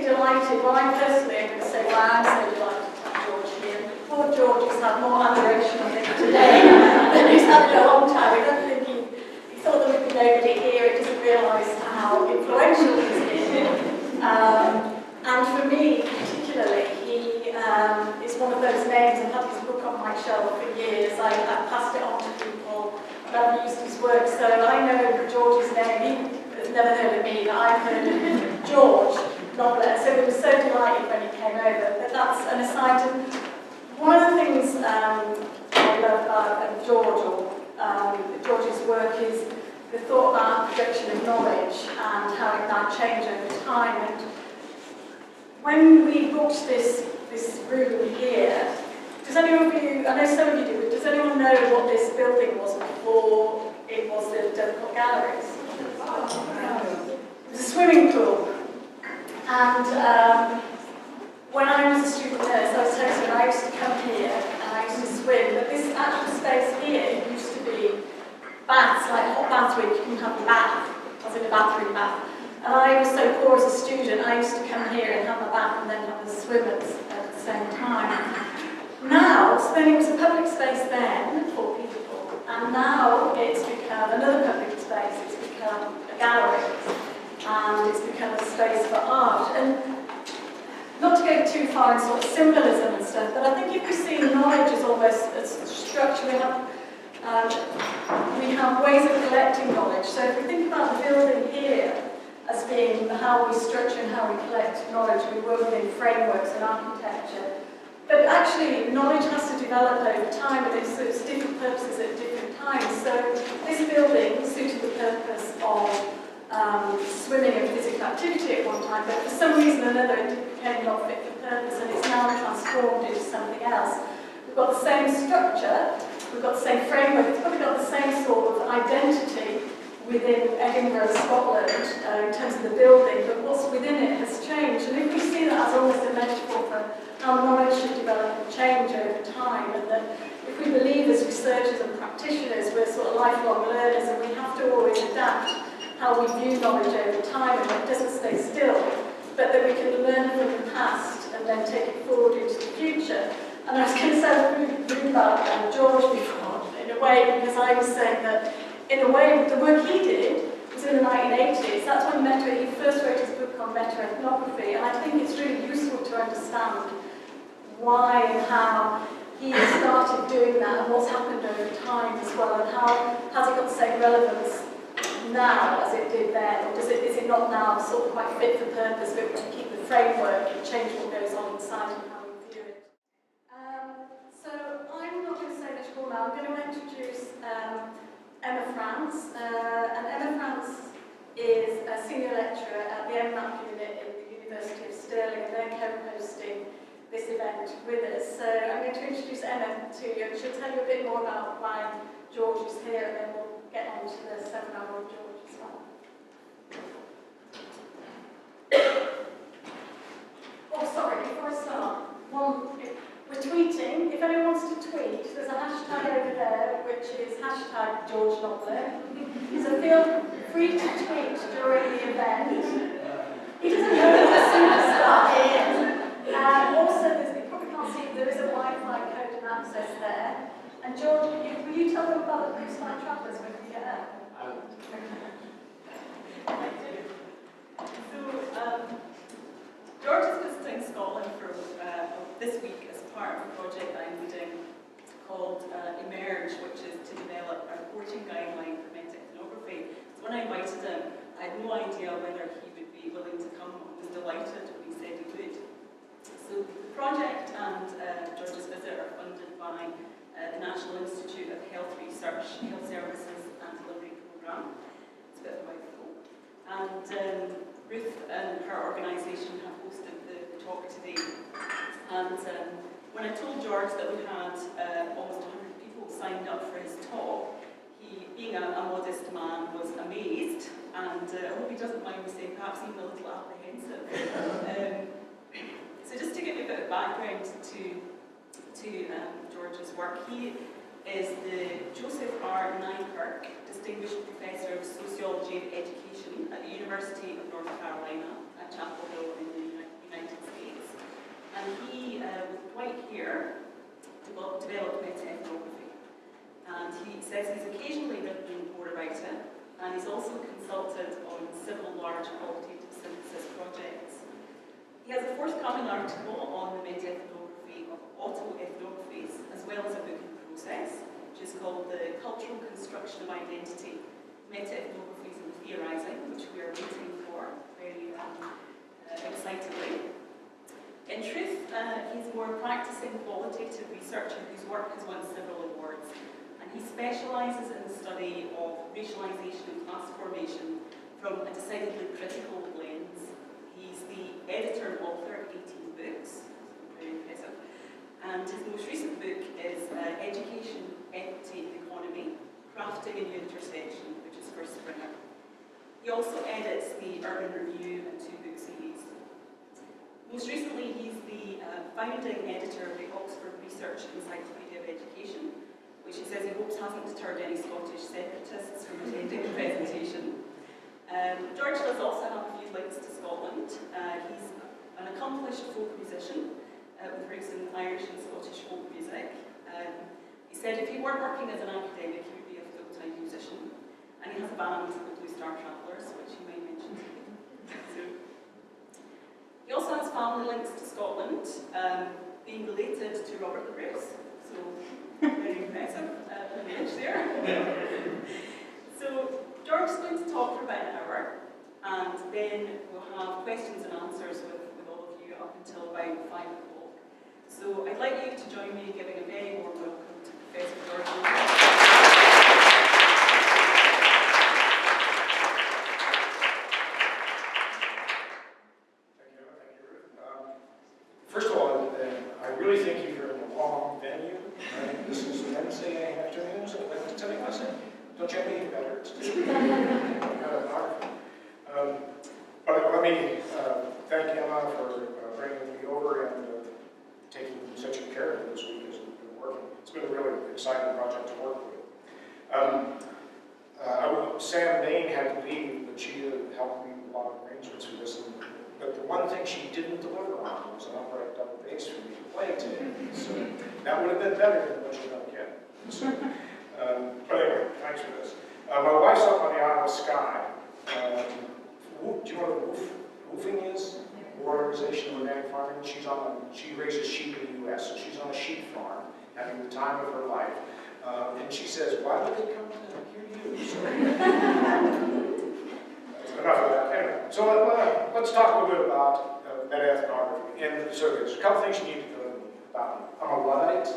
delighted, well I personally am going to say why I'm so delighted to have George here. Poor George has had more adoration I think today than he's had in a long time. I don't think he thought there would be nobody here, he doesn't realise how influential he's been. And for me particularly, he is one of those names. I've had his book on my shelf for years. I've passed it on to people, I've used his work, so I know George's name. He has never heard of me, but I've heard of George Noblit, so we were so delighted when he came over. But that's an aside. And one of the things I love about George's work is the thought about production of knowledge and how it might change over time. And when we booked this room here, does anyone of you, I know some of you do, but does anyone know what this building was before it was the Democrat Galleries? It was a swimming pool. And when I was a student nurse, I was telling you, I used to come here and I used to swim, but this actual space here used to be baths, like hot baths where you can have a bath. I was in a bathroom bath. And I was so poor as a student, I used to come here and have my bath and then have the swimmers at the same time. Now, so then it was a public space then for people, and now it's become another public space, it's become a gallery, and it's become a space for art. And not to go too far in sort of symbolism and stuff, but I think if we see knowledge as almost a structure, we have ways of collecting knowledge. So if we think about the building here as being how we structure and how we collect knowledge, we work within frameworks and architecture. But actually, knowledge has to develop over time, and it serves different purposes at different times. So this building suited the purpose of swimming and physical activity at one time, but for some reason or another it became not fit for purpose, and it's now transformed into something else. We've got the same structure, we've got the same framework, it's probably got the same sort of identity within Edinburgh, Scotland, in terms of the building, but what's within it has changed. And if we see that as almost a metaphor for how knowledge should develop and change over time, and that if we believe as researchers and practitioners we're sort of lifelong learners and we have to always adapt how we view knowledge over time and it doesn't stay still, but that we can learn from the past and then take it forward into the future. And I was going to say, I was really about George before, in a way, because I was saying that in a way, the work he did was in the 1980s. That's when he first wrote his book on meta-ethnography, and I think it's really useful to understand why and how he started doing that and what's happened over time as well, and how has it got the same relevance now as it did then, or is it not now sort of quite fit for purpose, but we can keep the framework and change what goes on inside and how we view it. So I'm not going to say much more now. I'm going to introduce Emma France, and Emma France is a senior lecturer at the MMAP unit in the University of Stirling, and they're co-hosting this event with us. So I'm going to introduce Emma to you, and she'll tell you a bit more about why George is here, and then we'll get on to the seminar on George as well. Oh, sorry, before I start, we're tweeting. If anyone wants to tweet, there's a hashtag over there, which is hashtag George Noblit. So feel free to tweet during the event. He doesn't know who the superstar is. Also, you probably can't see, there is a Wi-Fi code and access there. And George, will you tell them about the Untitled Chapters when we get there? I will. So, George is visiting Scotland for this week as part of a project that I'm leading called Emerge, which is to develop a reporting guideline for meta-ethnography. So when I invited him, I had no idea whether he would be willing to come. I was delighted when he said he would. So the project and George's visit are funded by the National Institute of Health Research, Health Services and Delivery Programme. It's a bit of a mouthful. And Ruth and her organisation have hosted the talk today. And when I told George that we had almost 100 people signed up for his talk, he, being a modest man, was amazed, and I hope he doesn't mind me saying perhaps even a little apprehensive. So just to give you a bit of background to George's work, he is the Joseph R. Neikirk Distinguished Professor of Sociology and Education at the University of North Carolina at Chapel Hill in the United States. And he, with Dwight Hare, developed meta-ethnography. And he says he's occasionally written more about it, and he's also consulted on several large qualitative synthesis projects. He has a forthcoming article on the meta-ethnography of auto-ethnographies, as well as a book in process, which is called The Cultural Construction of Identity, Meta-ethnographies and Theorizing, which we are waiting for very excitedly. In truth, he's a more practicing qualitative researcher whose work has won several awards, and he specialises in the study of racialisation and class formation from a decidedly critical lens. He's the editor and author of 18 books, very impressive, and his most recent book is Education, Equity and Economy, Crafting a New Intersection, which is for Springer. He also edits the Urban Review and 2-book series. Most recently, he's the founding editor of the Oxford Research Encyclopedia of Education, which he says he hopes hasn't deterred any Scottish separatists from attending the presentation. George does also have a few links to Scotland. He's an accomplished folk musician with roots in Irish and Scottish folk music. He said if he weren't working as an academic, he would be a full-time musician. And he has a band, the Blue Star Travellers, which he may mention to you. He also has family links to Scotland, being related to Robert the Bruce, so very impressive lineage there. So George's going to talk for about an hour, and then we'll have questions and answers with all of you up until about 5 o'clock. So I'd like you to join me in giving a very warm welcome to Professor George. First of all, I really think you're in the wrong venue. Right? This is Wednesday afternoon, so I'd like to tell you something. Don't you have anything better to do? But let me thank Emma for bringing me over and taking such good care of me this week as we've been working. It's been a really exciting project to work with. Sam Bain had to leave, but she helped me with a lot of arrangements for this. But the one thing she didn't deliver on was an upright double bass for me to play today. So that would have been better than what you're going to get. So, but anyway, thanks for this. My wife's up on the Iowa sky. Do you know what woofing is? Organization of organic farming. She raises sheep in the U.S., so she's on a sheep farm, having the time of her life. And she says, "Why would they come to hear you?" So, enough of that. Anyway, so let's talk a little bit about meta-ethnography. And so there's a couple things you need to know about me. I'm a Luddite.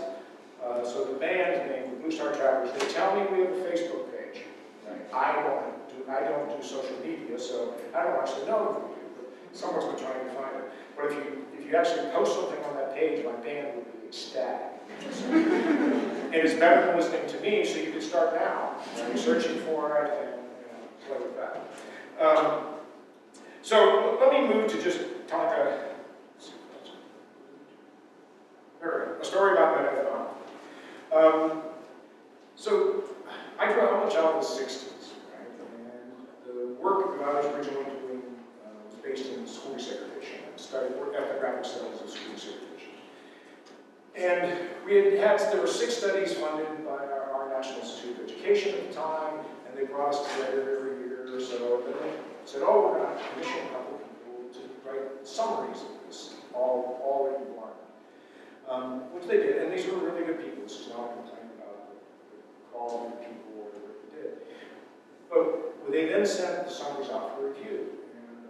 So the band's name, the Blue Star Travellers, they tell me we have a Facebook page. Right? I don't do social media, so I don't actually know if we do, but someone's been trying to find it. But if you actually post something on that page, my band would be ecstatic. It is better than listening to me, so you can start now. You're searching for it and play with that. So let me move to just telling a story about meta-ethnography. So I'm a child of the 60s, right? And the work that I was originally doing was based in school segregation. I studied ethnographic studies of school segregation. And there were 6 studies funded by our National Institute of Education at the time, and they brought us together every year or so. And they said, "Oh, we're going to commission a couple of people to write summaries of this, all in one." Which they did, and these were really good people. This is not a complaint about the quality of people or the work they did. But they then sent the summaries out for review. And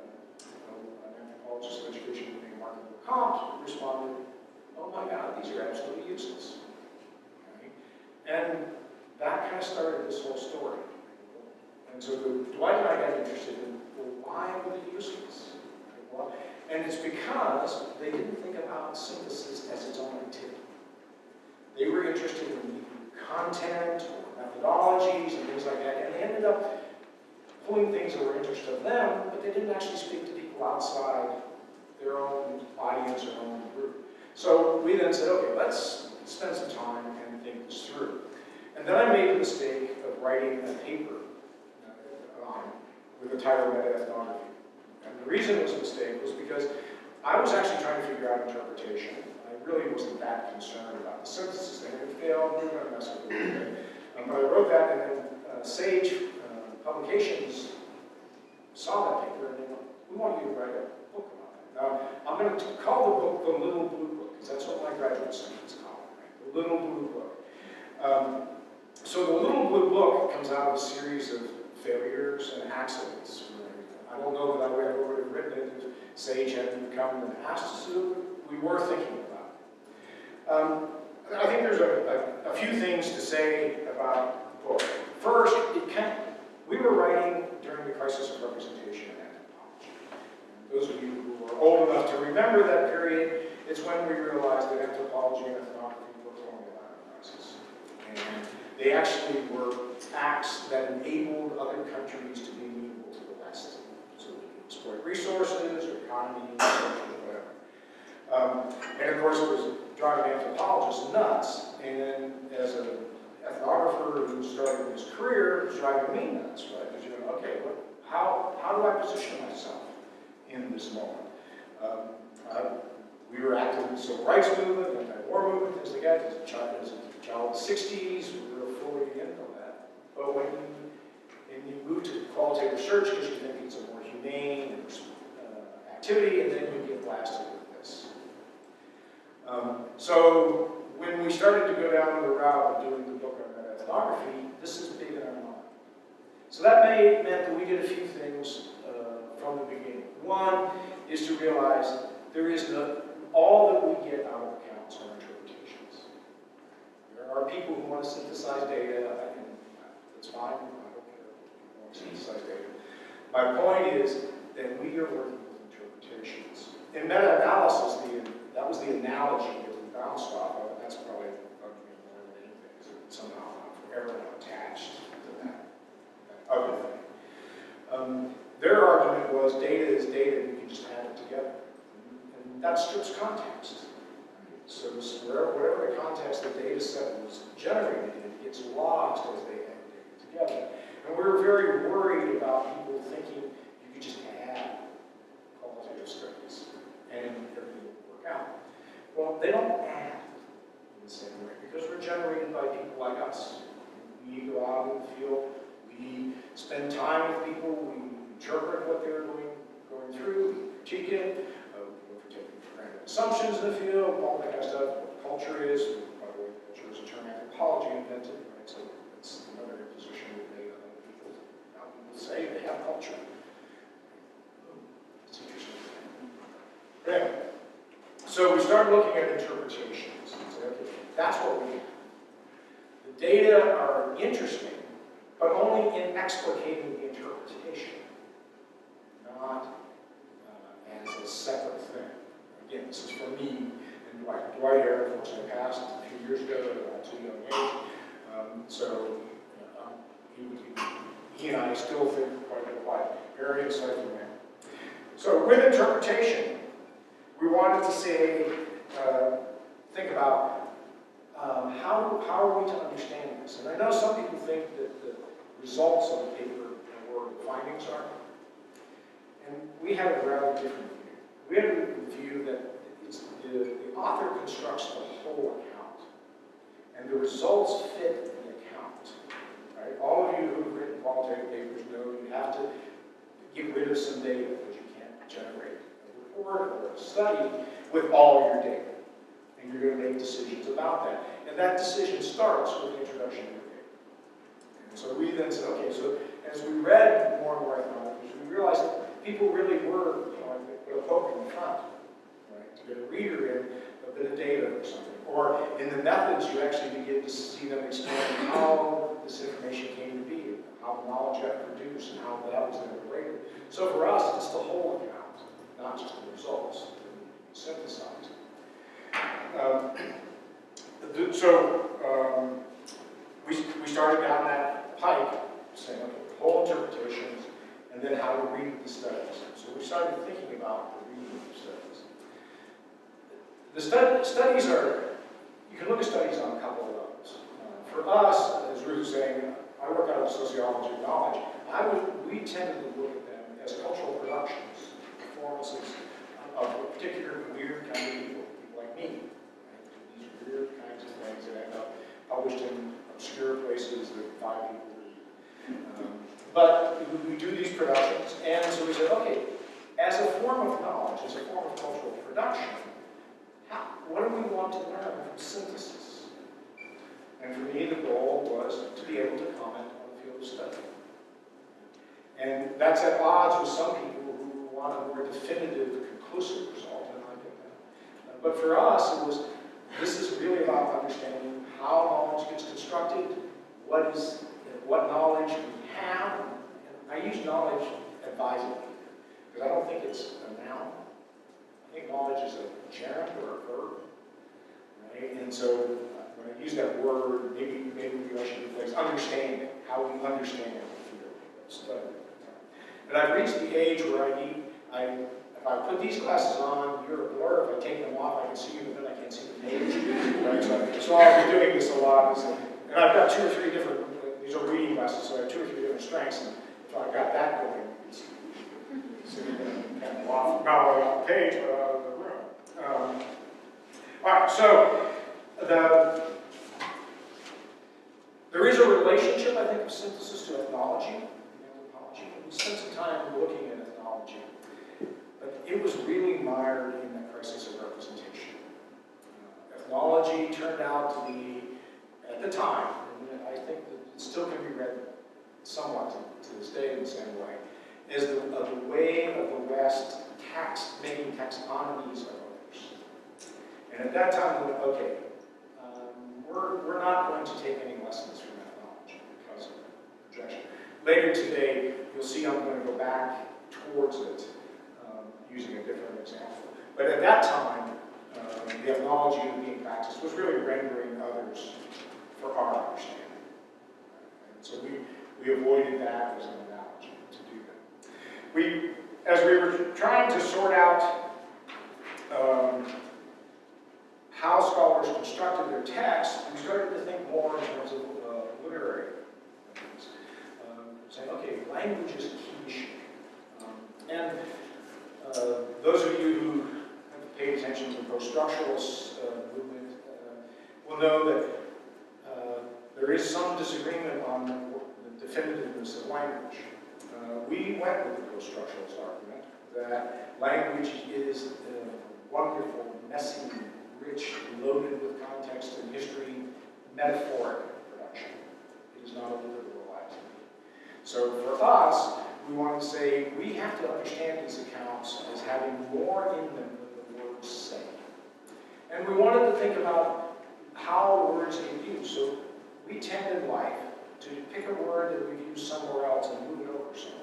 an anthropologist of education named Mark Comte responded, "Oh my God, these are absolutely useless." Okay? And that kind of started this whole story. And so Dwight and I got interested in, well, why were they useless? Well, and it's because they didn't think about synthesis as its own activity. They were interested in content or methodologies and things like that, and they ended up pulling things that were interesting to them, but they didn't actually speak to people outside their own audience or own group. So we then said, okay, let's spend some time and think this through. And then I made the mistake of writing a paper with the title Meta-ethnography. And the reason it was a mistake was because I was actually trying to figure out interpretation. I really wasn't that concerned about the synthesis thing. If it failed, we were going to mess with it a little bit. But I wrote that, and then Sage Publications saw that paper, and they went, we want you to write a book about it. Now, I'm going to call the book The Little Blue Book, because that's what my graduate students call it, right? The Little Blue Book. So the Little Blue Book comes out of a series of failures and accidents. I don't know that I would have written it if Sage hadn't come and asked us to, but we were thinking about it. I think there's a few things to say about the book. First, we were writing during the crisis of representation in anthropology. Those of you who are old enough to remember that period, it's when we realized that anthropology and ethnography were going about a crisis. And they actually were acts that enabled other countries to be amenable to the West. So we could exploit resources or economies or whatever. And of course it was driving anthropologists nuts. And as an ethnographer who started his career, it was driving me nuts, right? Because you're going, okay, how do I position myself in this moment? We were active in the civil rights movement, the anti-war movement, things like that. As a child of the 60s, we were fully into that. But when you move to qualitative research, because you think it's a more humane activity, and then you get blasted with this. So when we started to go down the route of doing the book on meta-ethnography, this is big in our mind. So that meant that we did a few things from the beginning. One is to realize there is all that we get out of accounts are interpretations. There are people who want to synthesize data, and that's fine, I don't care if people want to synthesize data. My point is that we are working with interpretations. In meta-analysis, that was the analogy that we bounced off of, and that's probably arguing more than anything, is that somehow I'm forever attached to that other thing. Their argument was data is data, and you can just add it together. And that strips context. So whatever the context the data set was generated in gets lost as they add data together. And we were very worried about people thinking you could just add qualitative studies and everything would work out. Well, they don't add in the same way because we're generated by people like us. We go out in the field, we spend time with people, we interpret what they're going through, we critique it, we take random assumptions in the field, all that kind of stuff, what culture is. By the way, culture is a term anthropology invented, right? So that's another imposition we've made on other people. Now people say they have culture. It's interesting. Anyway, so we started looking at interpretations and say, okay, that's what we have. The data are interesting, but only in explicating the interpretation, not as a separate thing. Again, this is for me and Dwight Hare, unfortunately passed a few years ago at a too young age. He and I still think quite a bit alike. Very insightful man. So with interpretation, we wanted to say, think about how are we to understand this? And I know some people think that the results of the paper are where the findings are. And we had a rather different view. We had a view that the author constructs the whole account, and the results fit the account. Right? All of you who've written qualitative papers know you have to get rid of some data because you can't generate a report or a study with all your data. And you're going to make decisions about that. And that decision starts with the introduction to your paper. And so we then said, okay, so as we read more and more ethnographies, we realized that people really were, put a hook in the front, right? To get a reader in a bit of data or something. Or in the methods, you actually begin to see them explain how this information came to be, how the knowledge got produced, and how that was then related. So for us, it's the whole account, not just the results that need to be synthesized. We started down that pike, saying, okay, the whole interpretations, and then how to read the studies. So we started thinking about the reading of the studies. The studies are, you can look at studies on a couple of levels. For us, as Ruth was saying, I work out of sociology of knowledge. We tended to look at them as cultural productions, performances of a particular weird kind of people like me. Right? These weird kinds of things that end up published in obscure places that 5 people read. But we do these productions, and so we said, okay, as a form of knowledge, as a form of cultural production, what do we want to learn from synthesis? And for me, the goal was to be able to comment on the field of study. And that's at odds with some people who want a more definitive, conclusive result, and I get that. But for us, this is really about understanding how knowledge gets constructed, what knowledge we have. And I use knowledge advisedly, because I don't think it's a noun. I think knowledge is a gerund or a verb, right? And so when I use that word, maybe I should replace understanding, how we understand the field of study. And I've reached the age where if I put these glasses on, you're a blur. If I take them off, I can see you, but then I can't see the page. Right? So I'll be doing this a lot. And I've got 2 or 3 different, these are reading glasses, so I have 2 or 3 different strengths. And if I've got that going, it's kind of off, not only off the page, but out of the room. All right, so there is a relationship, I think, of synthesis to ethnology and anthropology. We spent some time looking at ethnology, but it was really mired in the crisis of representation. Ethnology turned out to be, at the time, and I think that it still can be read somewhat to this day in the same way, is the way of the West making taxonomies of others. And at that time, we went, okay, we're not going to take any lessons from ethnology because of projection. Later today, you'll see I'm going to go back towards it using a different example. But at that time, the ethnology being practiced was really rendering others for our understanding. And so we avoided that as an analogy to do that. As we were trying to sort out how scholars constructed their texts, we started to think more in terms of literary things. Saying, okay, language is a key issue. And those of you who have paid attention to the post-structuralist movement will know that there is some disagreement on the definitiveness of language. We went with the post-structuralist argument that language is wonderful, messy, rich, loaded with context and history, metaphoric production. It is not a literal activity. So for us, we want to say we have to understand these accounts as having more in them than the words say. And we wanted to think about how words get used. So we tend in life to pick a word that we've used somewhere else and move it over somewhere.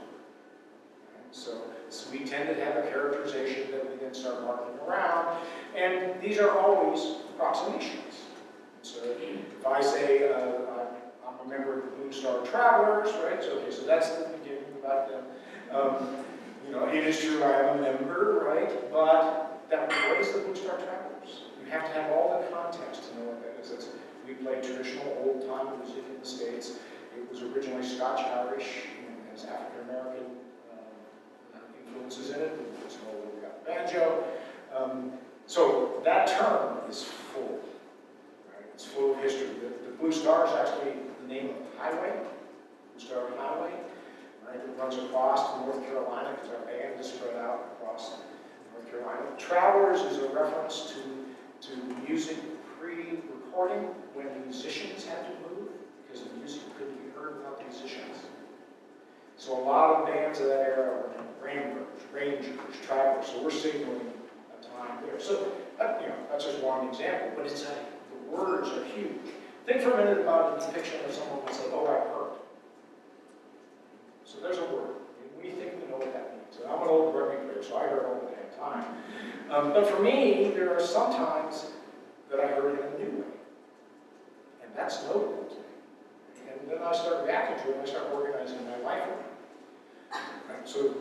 So we tend to have a characterization that we then start marking around, and these are always approximations. So if I say I'm a member of the Blue Star Travelers, right? So okay, so that's the beginning about them. It is true I am a member, right? But what is the Blue Star Travelers? You have to have all the context to know what that is. We play traditional old-time music in the States. It was originally Scotch-Irish and has African-American influences in it. It's no way we got the banjo. So that term is full, right? It's full of history. The Blue Star is actually the name of the highway, Blue Star Highway, right? It runs across North Carolina because our band is spread out across North Carolina. Travelers is a reference to music pre-recording when musicians had to move because the music couldn't be heard without the musicians. So a lot of bands of that era were Rangers, Travelers. So we're signaling a time there. So that's just one example, but the words are huge. Think for a minute about a depiction of someone who said, "Oh, I heard." So there's a word. We think we know what that means. And I'm an old rugby player, so I heard all the damn time. But for me, there are some times that I heard in a new way. And that's notable to me. And then I start reacting to it, and I start organizing my life around it. Right? So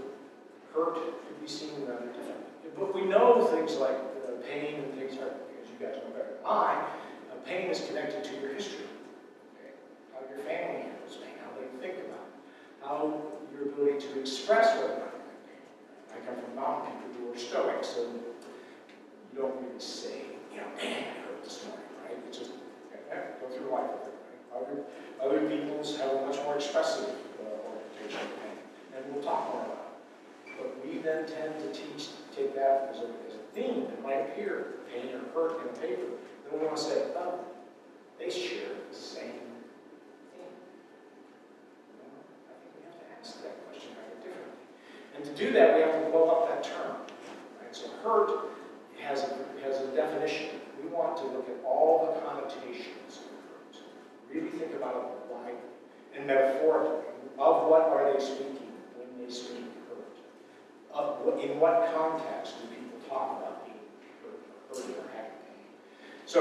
hurt could be seen rather differently. But we know things like pain and things like, as you guys know better than I, pain is connected to your history. Okay? How your family handles pain, how they think about it, how your ability to express whether or not you have pain. I come from mountain people who are stoic, so you don't really say, you know, man, I hurt this morning, right? It's just, go through life with it, right? Other people's have a much more expressive orientation of pain, and we'll talk more about it. But we then tend to take that as a theme that might appear, pain or hurt in a paper. Then we want to say, oh, they share the same thing. I think we have to ask that question kind of differently. And to do that, we have to blow up that term. Right? So hurt has a definition. We want to look at all the connotations of hurt. Really think about it widely and metaphorically. Of what are they speaking when they speak hurt? In what context do people talk about being hurt or having pain? So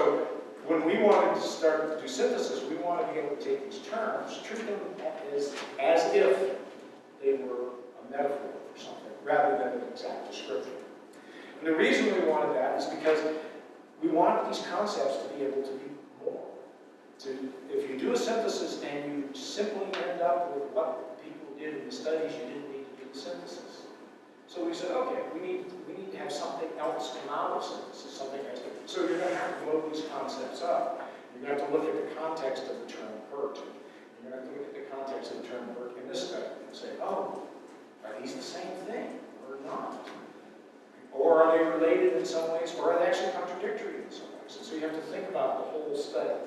when we wanted to start to do synthesis, we wanted to be able to take these terms, treat them as if they were a metaphor for something, rather than an exact description. And the reason we wanted that is because we wanted these concepts to be able to be more. If you do a synthesis and you simply end up with what people did in the studies, you didn't need to do the synthesis. So we said, okay, we need to have something else come out of synthesis, something else. So you're going to have to blow these concepts up. You're going to have to look at the context of the term hurt. You're going to have to look at the context of the term hurt in this study and say, oh, are these the same thing or not? Or are they related in some ways, or are they actually contradictory in some ways? And so you have to think about the whole study.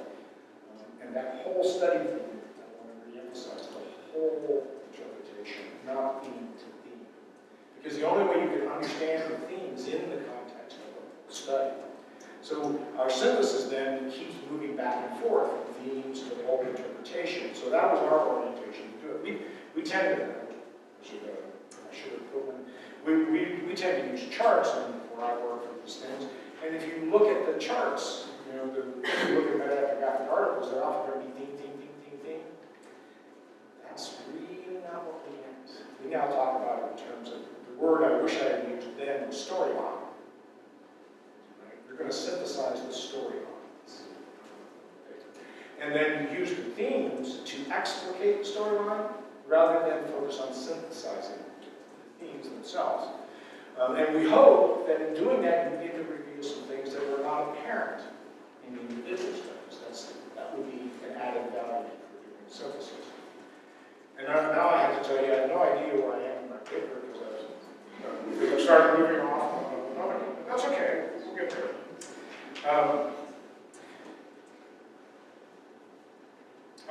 And that whole study theme, I want to reemphasize, the whole interpretation, not theme to theme. Because the only way you can understand the theme is in the context of the study. So our synthesis then keeps moving back and forth from themes to the whole interpretation. So that was our orientation to do it. We tend to, I should have put one, we tend to use charts for our work for these things. And if you look at the charts, you know, if you look at meta-ethnographic articles, they're often going to be theme. That's really not what we meant. We now talk about it in terms of the word I wish I had used then was storyline. Right? You're going to synthesize the storylines. And then you use the themes to explicate the storyline rather than focus on synthesizing the themes themselves. And we hope that in doing that, you begin to reveal some things that were not apparent in the individual studies. That would be an added value for doing synthesis. And now I have to tell you, I have no idea where I am in my paper because I started moving off. That's okay. We'll get there.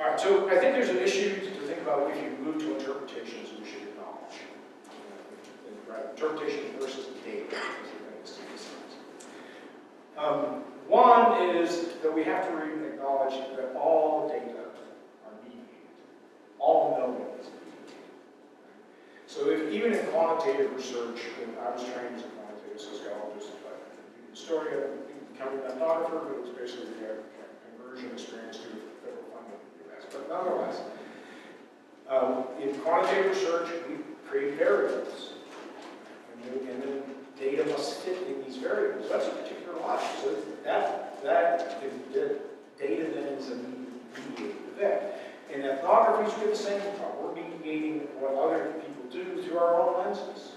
All right, so I think there's an issue to think about if you move to interpretations we should acknowledge. Right? Interpretation versus data. One is that we have to acknowledge that all data are mediated. All knowing is mediated. So even in quantitative research, I was trained as a quantitative sociologist, but historian, becoming an ethnographer, but it was basically a conversion experience to federal funding in the US. But nonetheless, in quantitative research, we create variables. And then data must fit in these variables. That's a particular logic. So that data then is a mediated event. In ethnography, we do the same thing. We're mediating what other people do through our own lenses.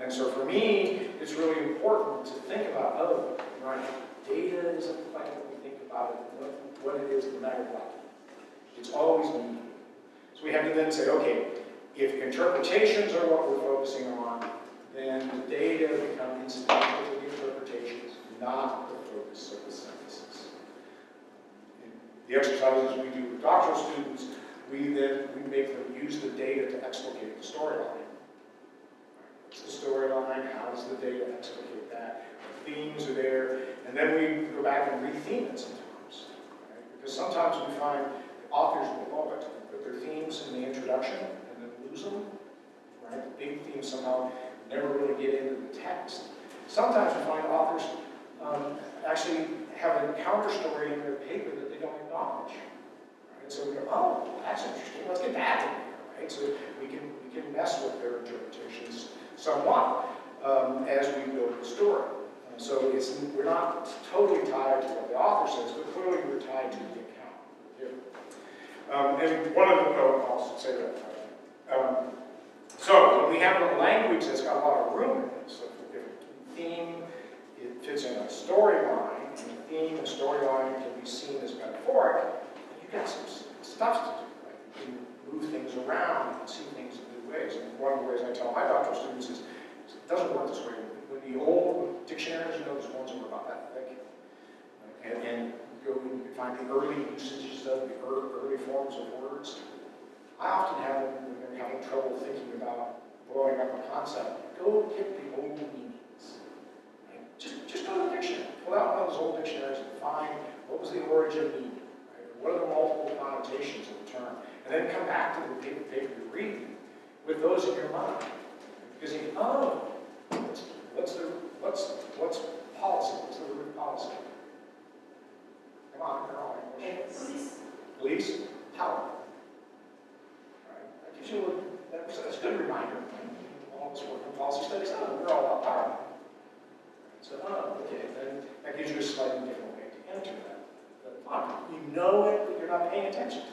And so for me, it's really important to think about, right, data isn't like what we think about it, what it is no matter what. It's always mediated. So we have to then say, okay, if interpretations are what we're focusing on, then the data become incidental to the interpretations, not the focus of the synthesis. In the exercises we do with doctoral students, we make them use the data to explicate the storyline. What's the storyline? How does the data explicate that? The themes are there, and then we go back and re-theme it sometimes. Right? Because sometimes we find authors will love it, put their themes in the introduction and then lose them. Right? The big themes somehow never really get into the text. Sometimes we find authors actually have a counter story in their paper that they don't acknowledge. Right? So we go, oh, that's interesting. Let's get that in there. Right? So we can mess with their interpretations somewhat as we build the story. So we're not totally tied to what the author says, but clearly we're tied to the account. And one of the, I'll say that. So when we have a language that's got a lot of room in it, so if a theme, it fits in a storyline, and the theme and storyline can be seen as metaphoric, and you've got some stuff to do, right? You can move things around and see things in new ways. And one of the ways I tell my doctoral students is, it doesn't work this way. When the old dictionaries, there's ones that were about that thick, and you can find the early usages of the early forms of words. I often have them when they're having trouble thinking about blowing up a concept. Go get the old meanings. Right? Just go to the dictionary. Pull out one of those old dictionaries and find what was the origin meaning. Right? What are the multiple connotations of the term? And then come back to the paper you're reading with those in your mind. Because you think, oh, what's policy? What's the root of policy? Come on, they're all English. Police, power. Right? That gives you that's a good reminder. All this work in policy studies, oh, we're all about power. So, oh, okay, then that gives you a slightly different way to enter that. You know it, but you're not paying attention to it.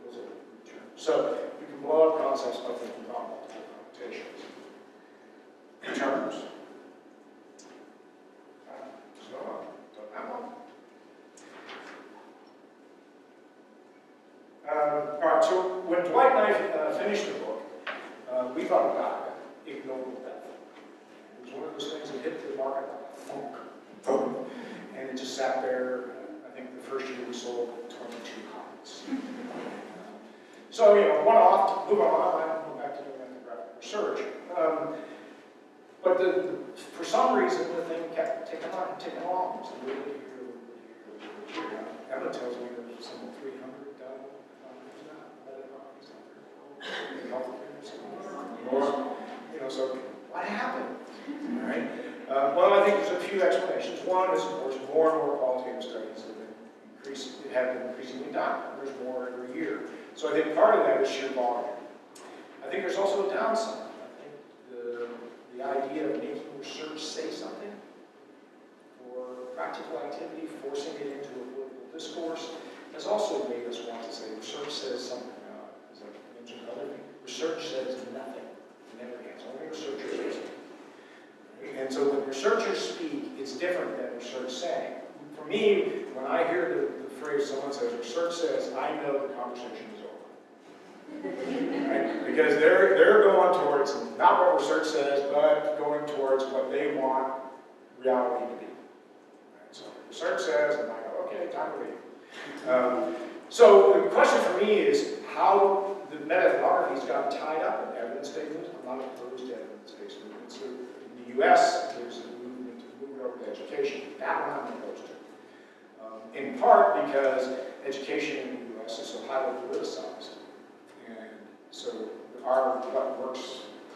Those are the terms. So you can blow up concepts by thinking about multiple connotations. Terms. So, don't have one. All right, so when Dwight and I finished the book, we thought about ignoble death. It was one of those things that hit the market like a thunk, boom, and it just sat there. I think the first year we sold 22 copies. So, one off, move on, I went back to doing ethnographic research. But for some reason, the thing kept ticking along. So here. Emma tells me there's some 300 done. More. So what happened? All right. Well, I think there's a few explanations. One is, of course, more and more qualitative studies have been increasingly done. There's more every year. So I think part of that is sheer volume. I think there's also a downside. The idea of making research say something, or practical activity, forcing it into a political discourse, has also made us want to say research says something. As I mentioned earlier, research says nothing. Never has. Only researchers say something. And so when researchers speak, it's different than research saying. For me, when I hear the phrase someone says research says, I know the conversation is over. Right? Because they're going towards not what research says, but going towards what they want reality to be. Right? So research says, and I go, okay, time to leave. So the question for me is how the meta-ethnography's gotten tied up in evidence-based movements. I'm not opposed to evidence-based movements. So in the U.S., there's a movement to move over to education. That one I'm opposed to. In part because education in the U.S. is so highly politicized. And so what works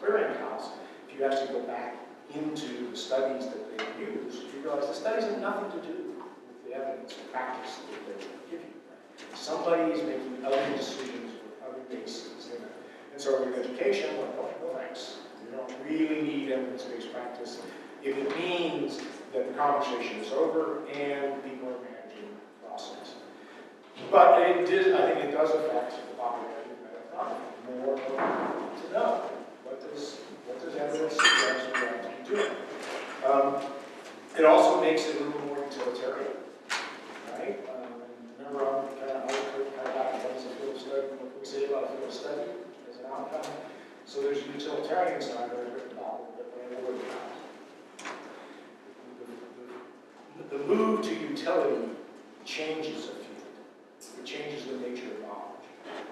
clearinghouse, if you actually go back into the studies that they use, you realize the studies have nothing to do with the evidence or practice that they give you. Right? Somebody is making other decisions with other bases in it. And so with education, we're like, oh, no thanks. We don't really need evidence-based practice if it means that the conversation is over and people are managing the process. But I think it does affect the popularity. More to know. What does evidence suggest we have to be doing? It also makes it a little more utilitarian, right? Remember, I'm kind of back what is a field of study, what we say about a field of study as an outcome. So there's a utilitarian side that I've written about that we're working on. The move to utility changes a field. It changes the nature of knowledge.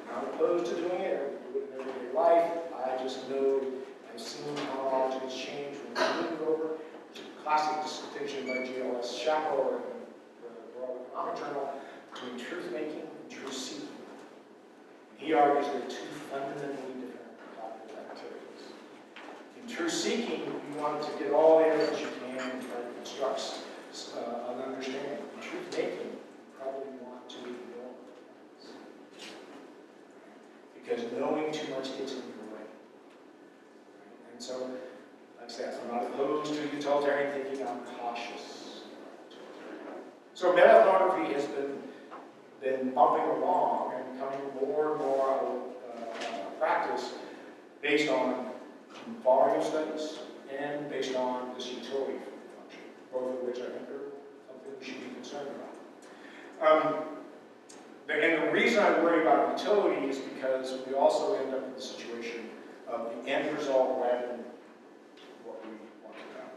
I'm not opposed to doing it, I do it in everyday life. I just know I've seen how knowledge has changed when we move over. Classic distinction by G.L.S. Shapiro in the World Economic Journal between truth-making and truth-seeking. He argues they're two fundamentally different cognitive activities. In truth-seeking, you want to get all the evidence you can and try to construct an understanding. In truth-making, you probably want to ignore it. Because knowing too much gets in your way. And so, like I said, I'm not opposed to utilitarian thinking, I'm cautious. So meta-ethnography has been bumping along and becoming more and more practice based on volume studies and based on this utility function, both of which I think are something we should be concerned about. And the reason I worry about utility is because we also end up in the situation of the end result rather than what we want to know.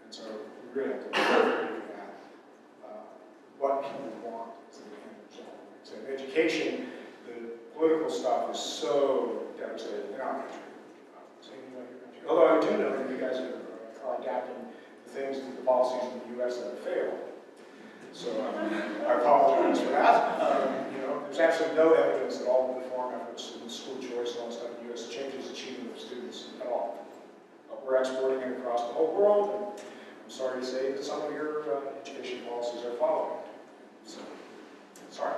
And so we really have to look at what people want as the end result. So in education, the political stuff is so devastating in our country. Although I do know that you guys are adapting the things, the policies in the U.S. that have failed. So I apologize for that. There's absolutely no evidence that all the reform efforts in school choice and all that stuff in the U.S. changes the achievement of students at all. But we're exporting it across the whole world, and I'm sorry to say that some of your education policies are following it. So, sorry.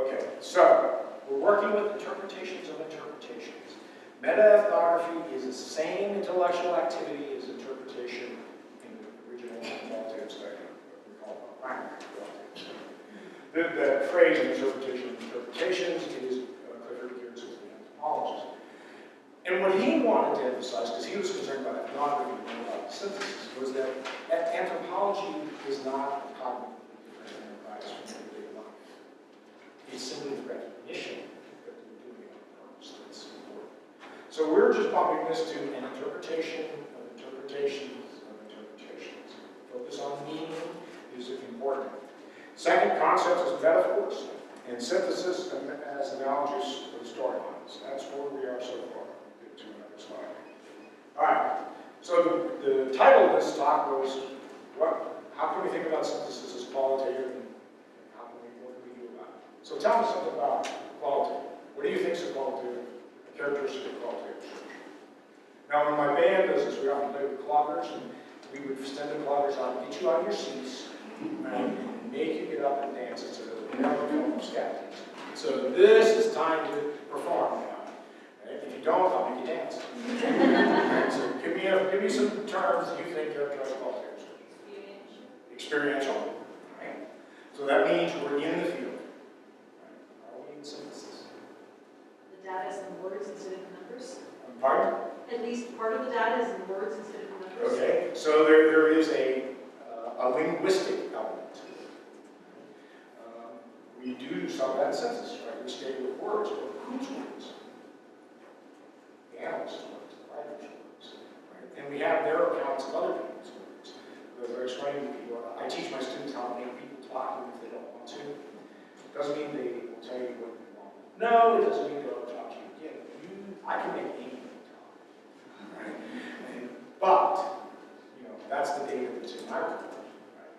Okay, so we're working with interpretations of interpretations. Meta-ethnography is the same intellectual activity as interpretation in the original qualitative study, what we call primary qualitative study. The phrase interpretation of interpretations is Clifford Geertz's the anthropologist. And what he wanted to emphasize, because he was concerned about ethnography and about synthesis, was that anthropology is not a cognitive different enterprise from everyday life. It's simply the recognition that we're doing on purpose that's important. So we're just bumping this to an interpretation of interpretations of interpretations. Focus on meaning is important. Second, concepts as metaphors, and synthesis as analogies with storylines. That's where we are so far. Get to another slide. All right. So the title of this talk was, how can we think about synthesis as qualitative, and what can we do about it? So tell me something about qualitative. What do you think is a qualitative characteristic of qualitative research? Now, when my band does this, we often play with cloggers, and we would extend the cloggers out and get you out of your seats, right, and make you get up and dance. It's a film of skeptics. So this is time to perform now. Right? If you don't, I'll make you dance. Right? So give me some terms that you think characterize qualitative research. Experiential. Right? So that means we're in the field. Right? Are we in synthesis? The data is in words instead of numbers. Pardon? At least part of the data is in words instead of numbers. Okay, so there is a linguistic element to it. We do some of that in census, right? We stay with words, but whose words? The analyst's words, the writer's words, right? And we have their accounts of other people's words. They're explaining to people. I teach my students how to make people talk, even if they don't want to. It doesn't mean they will tell you what you want. No, it doesn't mean they'll talk to you again. I can make anything talk, right? But that's the data that's in my report. Right?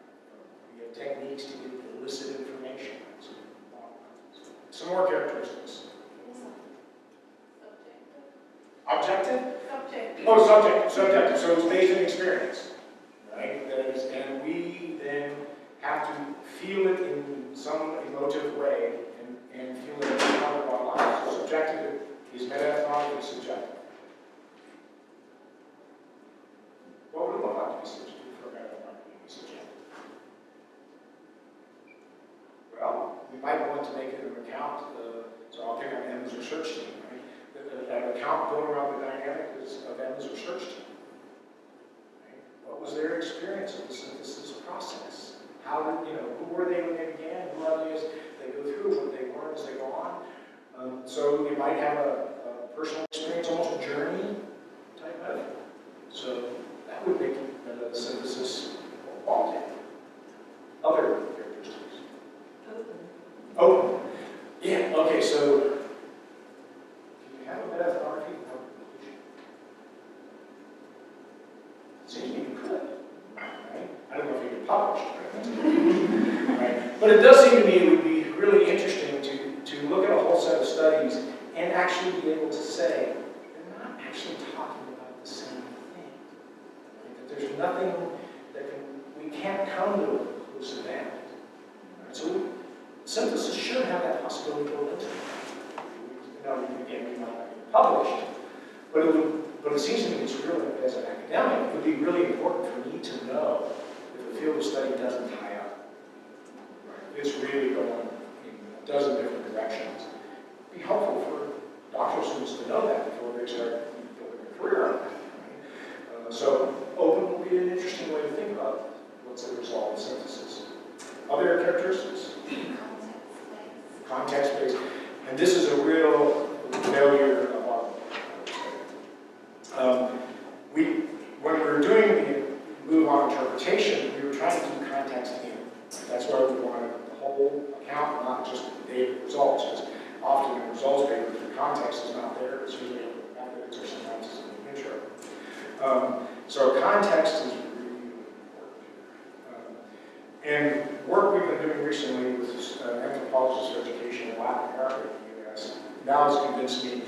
We have techniques to get illicit information. Some more characteristics. Objective? Subjective. Oh, subjective. So it's based on experience, right? That is, and we then have to feel it in some emotive way and feel it in part of our lives. So subjective is meta-ethnography subjective. What would it look like to be subjective for meta-ethnography to be subjective? Well, we might want to make it an account, so I'll pick on Emma's research team, right? An account built around the dynamics of Emma's research team. Right? What was their experience of the synthesis process? How did, who were they when they began? Who are they as they go through? What they learn as they go on? So you might have a personal experience, almost a journey type metaphor. So that would make the synthesis qualitative. Other characteristics. Open. Yeah, okay, so can you have a meta-ethnography without conclusion? It seems to me you could. Right? I don't know if you can publish, right? But it does seem to me it would be really interesting to look at a whole set of studies and actually be able to say, they're not actually talking about the same thing. Right? That there's nothing that we can't come to a conclusive end. Right? So synthesis should have that possibility built into it. Again, we might not get published, but it seems to me it's really, as an academic, it would be really important for me to know if the field of study doesn't tie up. Right? It's really going in a dozen different directions. It'd be helpful for doctoral students to know that before they start building a career on that. Right? So open will be an interesting way to think about what's the result of synthesis. Other characteristics? Context-based. And this is a real failure of our when we were doing the move on interpretation, we were trying to do context in. That's why we wanted the whole account, not just the data results, because often in results papers, the context is not there. It's usually methods or sometimes it's in the intro. So context is really important. And work we've been doing recently with anthropologists of education in Latin America in the US now has convinced me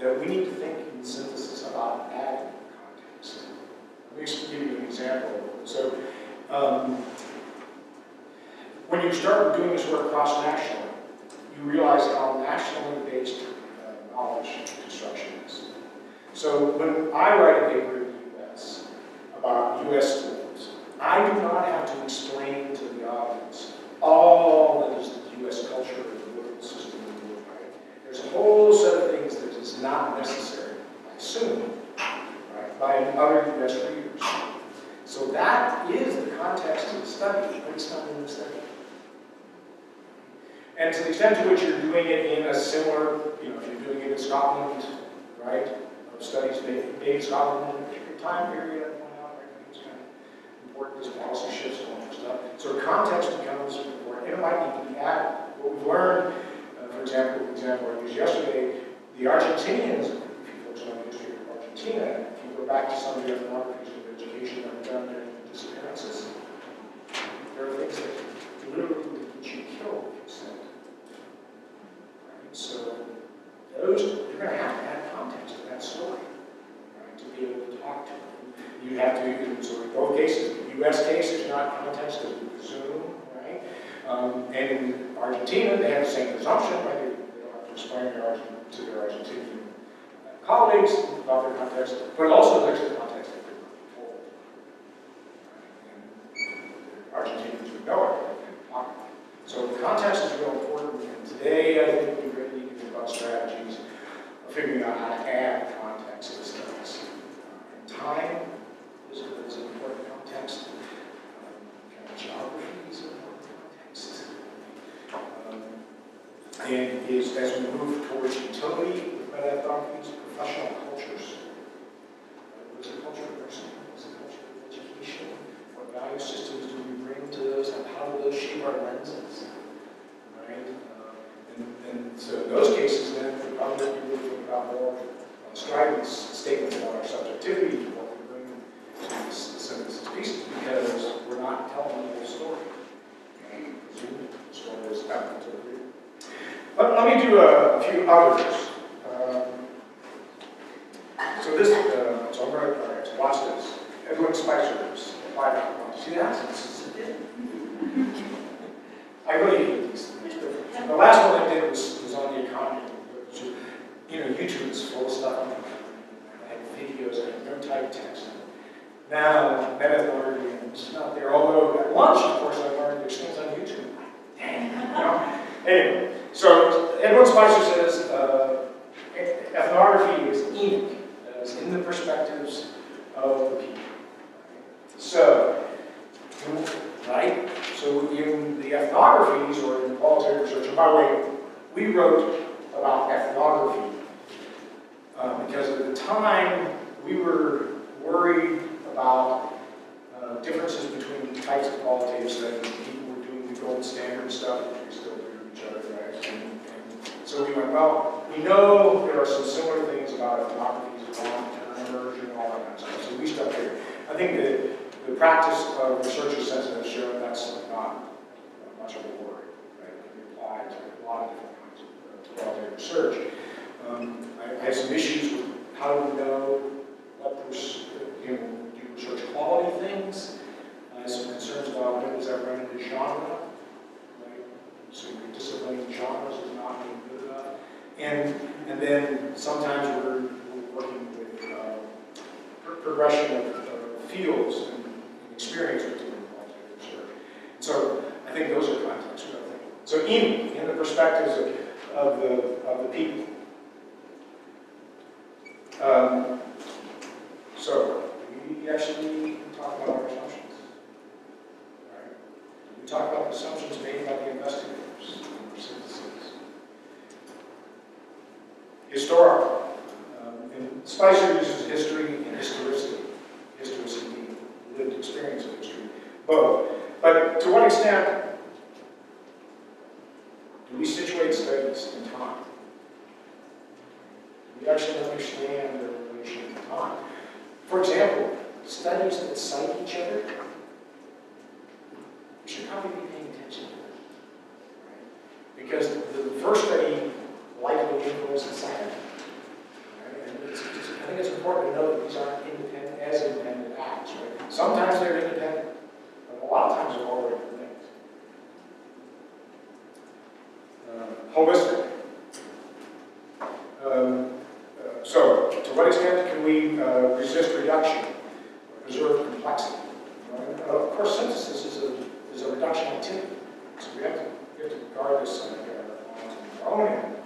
that we need to think in synthesis about adding context. Let me just give you an example. So, when you start doing this work cross-nationally, you realize how nationally based knowledge construction is. So when I write a paper in the US about US schools, I do not have to explain to the audience all that is the US culture or the political system in the world, right? There's a whole set of things that is not necessary, I assume, right, by other US readers. So that is the context of the study, but it's not in the study. And to the extent to which you're doing it in a similar, if you're doing it in Scotland, right, studies made in Scotland in a particular time period, I point out, right, it's kind of important as policy shifts and all that stuff. So context becomes important, and it might need to be added. What we've learned, for example, the example I used yesterday, the Argentinians, if you folks know the history of Argentina, if you go back to some of the ethnographies of education that were done during the disappearances, there are things that literally would get you killed if you said. So those, you're going to add context to that story, right, to be able to talk to them. You have to, so in both cases, the US case, there's not context as we presume, right? And in Argentina, they have the same presumption, right? They don't have to explain to their Argentinian colleagues about their context, but also there's the context that they're not told. Right? And Argentinians would know it, they can talk about it. So the context is real important, and today I think we really need to think about strategies of figuring out how to add context to studies. And time is an important context. Kind of geography is an important context. And is, as we move towards utility with meta-ethnographies, professional cultures. What is the culture of nursing? What is the culture of education? What value systems do we bring to those? And how do those shape our lenses? Right? And so in those cases, then, we probably need to really think about more strident statements about our subjectivity, what we bring to the synthesis pieces, because we're not telling the whole story. Okay? Presumably, the story is happening to the reader. Let me do a few others. So this, so I'm going to, so watch this. Edwin Spicer's applied anthropology. See that? I really hate these things. The last one I did was on the economy. YouTube is full of stuff. I had videos, I had no type text. Now, meta-ethnography, and it's not there. Although at lunch, of course, I learned there's things on YouTube. Dang. Anyway, so Edwin Spicer says ethnography is enic, as in the perspectives of the people. So, right? So in the ethnographies or in qualitative research, and by the way, we wrote about ethnography because at the time we were worried about differences between types of qualitative studies. People were doing the gold standard stuff, which we still do to each other, right? And so we went, well, we know there are some similar things about ethnographies, long-term immersion, and all that kind of stuff. So we stuck here. I think that the practice of researcher census has shown that's not much of a worry, right? It can be applied to a lot of different kinds of qualitative research. I have some issues with how do we know what do research quality things. I have some concerns about when does that run into genre, right? So your disciplining genres is not being good enough. And then sometimes we're working with progression of fields and experience with doing qualitative research. So I think those are contexts. So in the perspectives people. So, we actually talk about our assumptions. Right? We talk about the assumptions made by the investigators in our syntheses. Historical. And Spicer uses history and historicity. Historicity being lived experience of history. Both. But to what extent do we situate studies in time? Do we actually understand their relation in time? For example, studies that cite each other, we should probably be paying attention to them. Right? Because the first study likely influenced the second. Right? And I think it's important to know that these aren't independent acts. Right? Sometimes they're independent, but a lot of times they're already linked. Holistic. So, to what extent can we resist reduction, or preserve complexity? Of course, synthesis is a reduction activity, so we have to guard this on our own end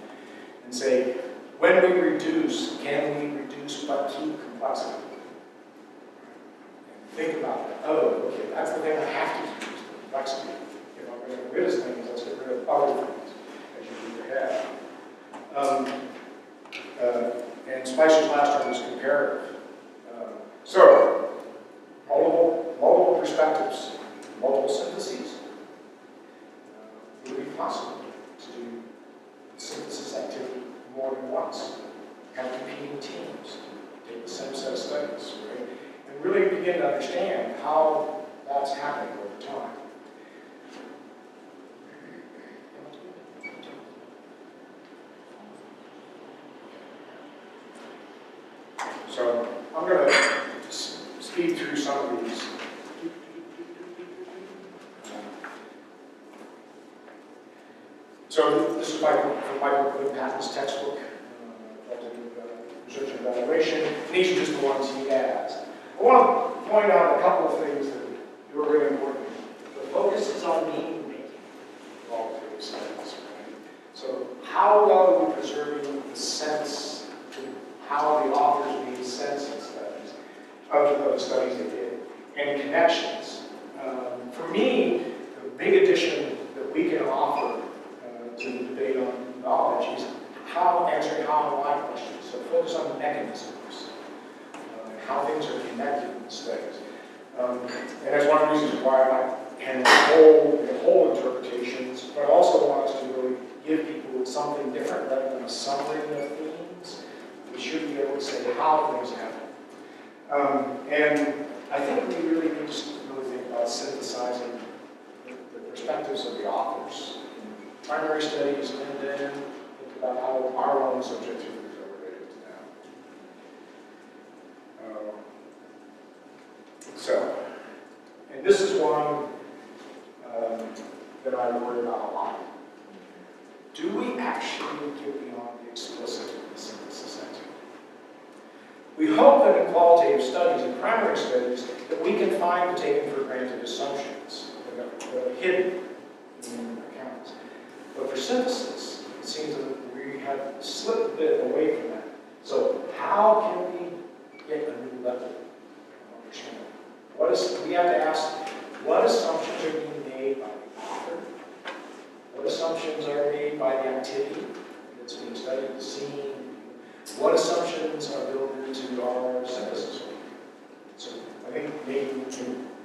and say, when we reduce, can we reduce but keep complexity? And think about it. Oh, okay, that's the thing I have to use, the complexity. If I'm going to get rid of things, let's get rid of other things, as you do your head. And Spicer's last term is comparative. So, multiple perspectives, multiple syntheses. It would be possible to do synthesis activity more than once, have competing teams, take the same set of studies, right? And really begin to understand how that's happening over time. So I'm going to speed through some of these. So this is from Michael Patton's textbook, Research and Evaluation. And these are just the ones he has. I want to point out a couple of things that are really important. The focus is on meaning making of all of these studies. Right? So how well are we preserving the sense, how the authors made sense of studies, of the studies they did, and connections. For me, the big addition that we can offer to the debate on knowledge is answering how and why questions. So focus on the mechanisms and how things are connected in the studies. And that's one of the reasons why I can whole interpretations, but I also want us to really give people something different rather than a summary of themes. We should be able to say how things happen. And I think we really need to really think about synthesizing the perspectives of the authors in primary studies, and then think about how our own subjectivities are related to them. And this is one that I worry about a lot. Do we actually get beyond the explicit in the synthesis activity? We hope that in qualitative studies and primary studies that we can find the taken for granted assumptions that are hidden in accounts. But for synthesis, it seems that we have slipped a bit away from that. So how can we get a new level of understanding? We have to ask, what assumptions are being made by the author? What assumptions are made by the activity that's being studied, the scene? What assumptions are built into our synthesis? So I think making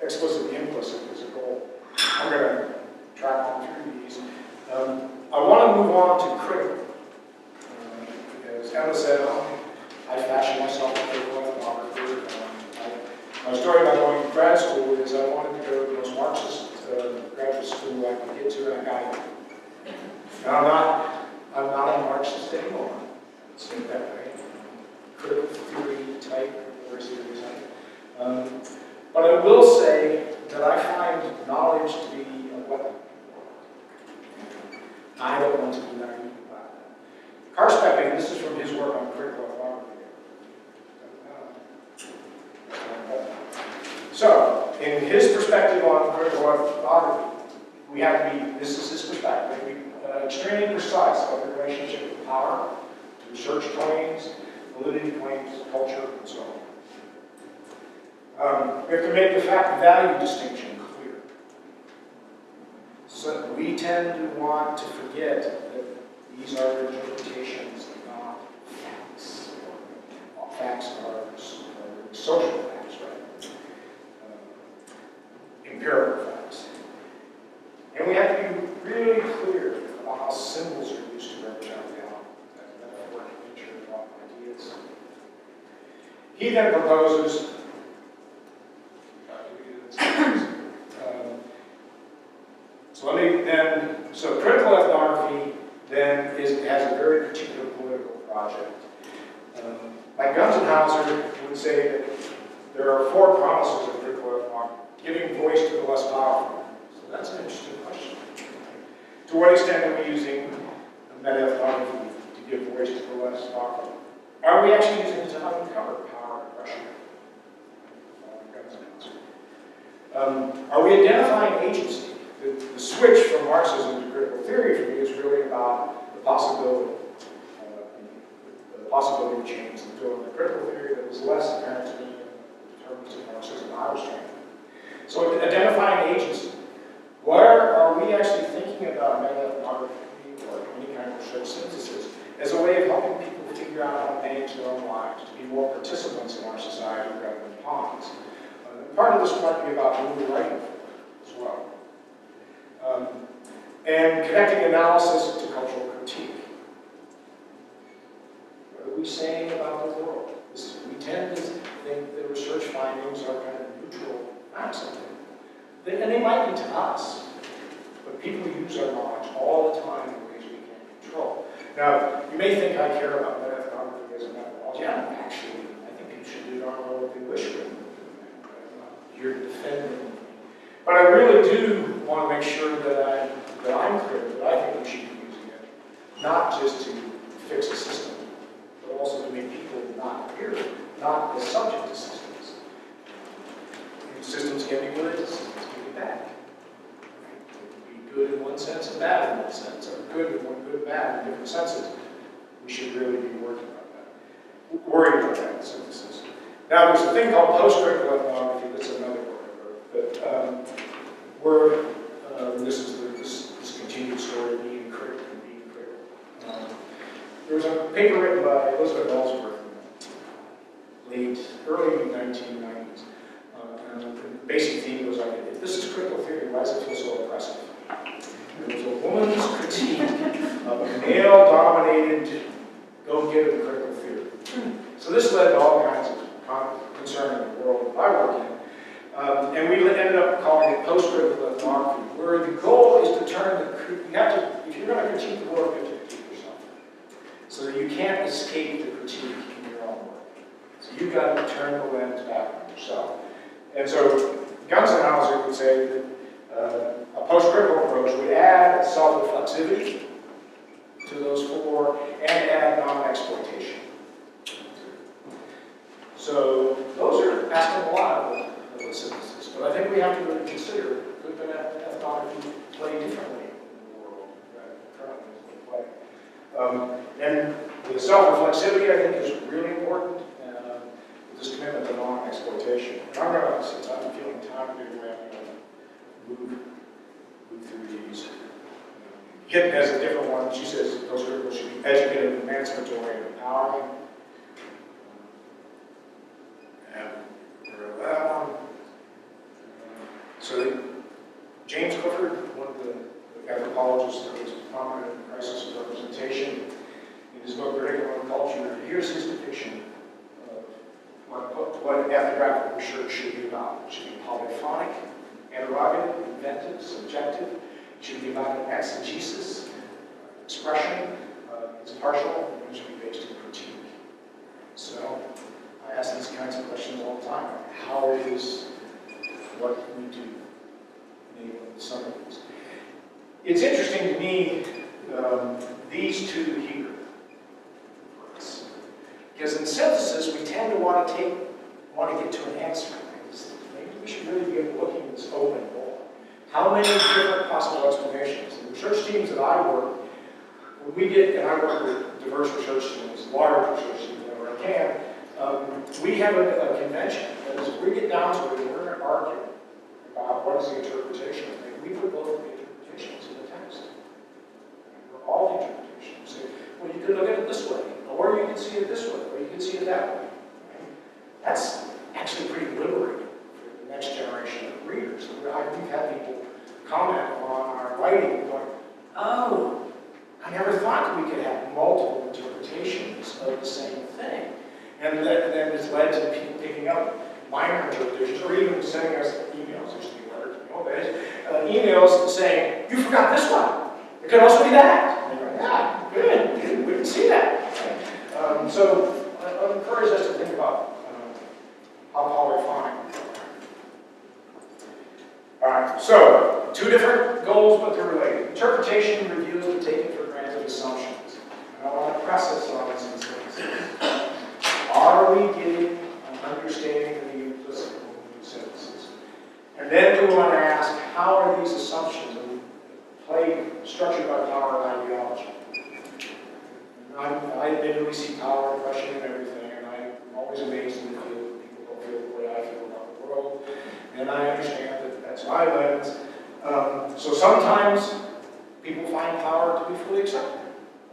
explicit and implicit is a goal. I'm going to track on through these. I want to move on to critical. As Emma said, I fashioned myself a critical ethnographer. My story about going to grad school is I wanted to go to the most Marxist graduate school I could get to, and I got it. Now, I'm not a Marxist anymore. Say it that way. Critical theory type, university type. But I will say that I find knowledge to be a weapon. I don't want to be naive about that. Carspecken, this is from his work on critical ethnography. So, in his perspective on critical ethnography, we have to be, this is his perspective, we have to be extremely precise about the relationship with power, to research claims, validity claims, culture, and so on. We have to make the fact-value distinction clear. So we tend to want to forget that these are interpretations, not facts. Facts are social facts, right? Empirical facts. And we have to be really clear about how symbols are used to represent reality, that metaphoric nature of ideas. He then proposes, so critical ethnography then has a very particular political project. Like Gunzenhauser would say that there are 4 promises of critical ethnography: giving voice to the less powerful. So that's an interesting question. To what extent are we using meta-ethnography to give voice to the less powerful? Are we actually using it to uncover power and oppression? Are we identifying agency? The switch from Marxism to critical theory for me is really about the possibility of change. The critical theory that was less apparent to me in terms of Marxism I was trained. So identifying agency. Where are we actually thinking about meta-ethnography or any kind of shared synthesis as a way of helping people figure out how to manage their own lives, to be more participants in our society rather than pawns? Part of this might be about who we're writing for as well. And connecting analysis to cultural critique. What are we saying about the world? We tend to think that research findings are kind of neutral facts. And they might be to us, but people use our knowledge all the time in ways we can't control. Now, you may think I care about meta-ethnography as a methodology. Actually, I think people should do darn well what they wish with. I'm not here to defend anything. But I really do want to make sure that I'm clear that I think we should be using it, not just to fix a system, but also to make people not not as subject to systems. Systems can be good, systems can be bad. They can be good in one sense and bad in one sense, or good in one, good and bad in different senses. We should really be worried about that synthesis. Now, there's a thing called post-critical ethnography. That's another word I wrote. But this is this continued story of being critical and being critical. There was a paper written by Elizabeth Ellsworth in the early 1990s. And the basic theme was like, if this is critical theory, why does it feel so oppressive? It was a woman's critique of a male-dominated go-getter critical theory. So this led to all kinds of concern in the world that I work in. And we ended up calling it post-critical ethnography, where the goal is to turn if you're going to critique the world, you have to critique yourself. So that you can't escape the critique in your own work. So you've got to turn the lens back on yourself. And so Gunzenhauser would say that a post-critical approach would add self-reflexivity to those 4 and add non-exploitation. So those are asking a lot of the synthesis, but I think we have to really consider could ethnography play differently in the world currently as they play. And the self-reflexivity, I think, is really important. This commitment to non-exploitation. And I'm going to, since I'm feeling time to do that, I'm going to move through these. Kitten has a different one. She says those critical should be educative, emancipatory, and empowering. So James Clifford, one of the anthropologists that was prominent in crisis of representation, in his book Predicament, here's his depiction what ethnographic research should be about. It should be polyphonic, interrogative, inventive, subjective. It should be about an exegesis, expression. It's partial, and it should be based in critique. So I ask these kinds of questions all the time. How is what we do enabling some of these? It's interesting to me, these two here. Because in synthesis, we tend to want to get to an answer. Maybe we should really be looking at this open goal. How many different possible explanations? The research teams that I work when we get, and I work with diverse research teams, large research teams whenever I can, we have a convention that is, if we get down to it, we're going to argue about what is the interpretation. And we put both of the interpretations in the text. We're all the interpretations. Say, well, you could look at it this way, or you can see it this way, or you can see it that way. That's actually pretty liberating for the next generation of readers. We've had people comment on our writing going, oh, I never thought we could have multiple interpretations of the same thing. And then it's led to people picking up minor interpretations, or even sending us emails, used to be letters in the old days, emails saying, you forgot this one. It could also be that. And you're like, yeah, good, we can see that. So I encourage us to think about how we find. All right, so two different goals, but they're related. Interpretation reveals the taken for granted assumptions. And I want to press this on this instance. Are we getting an understanding of the implicit sentences? And then we want to ask, how are these assumptions structured by power and ideology? And I admittedly see power and question in everything, and I'm always amazed in the field that people don't feel the way I feel about the world. And I understand that that's my lens. So sometimes people find power to be fully accepted.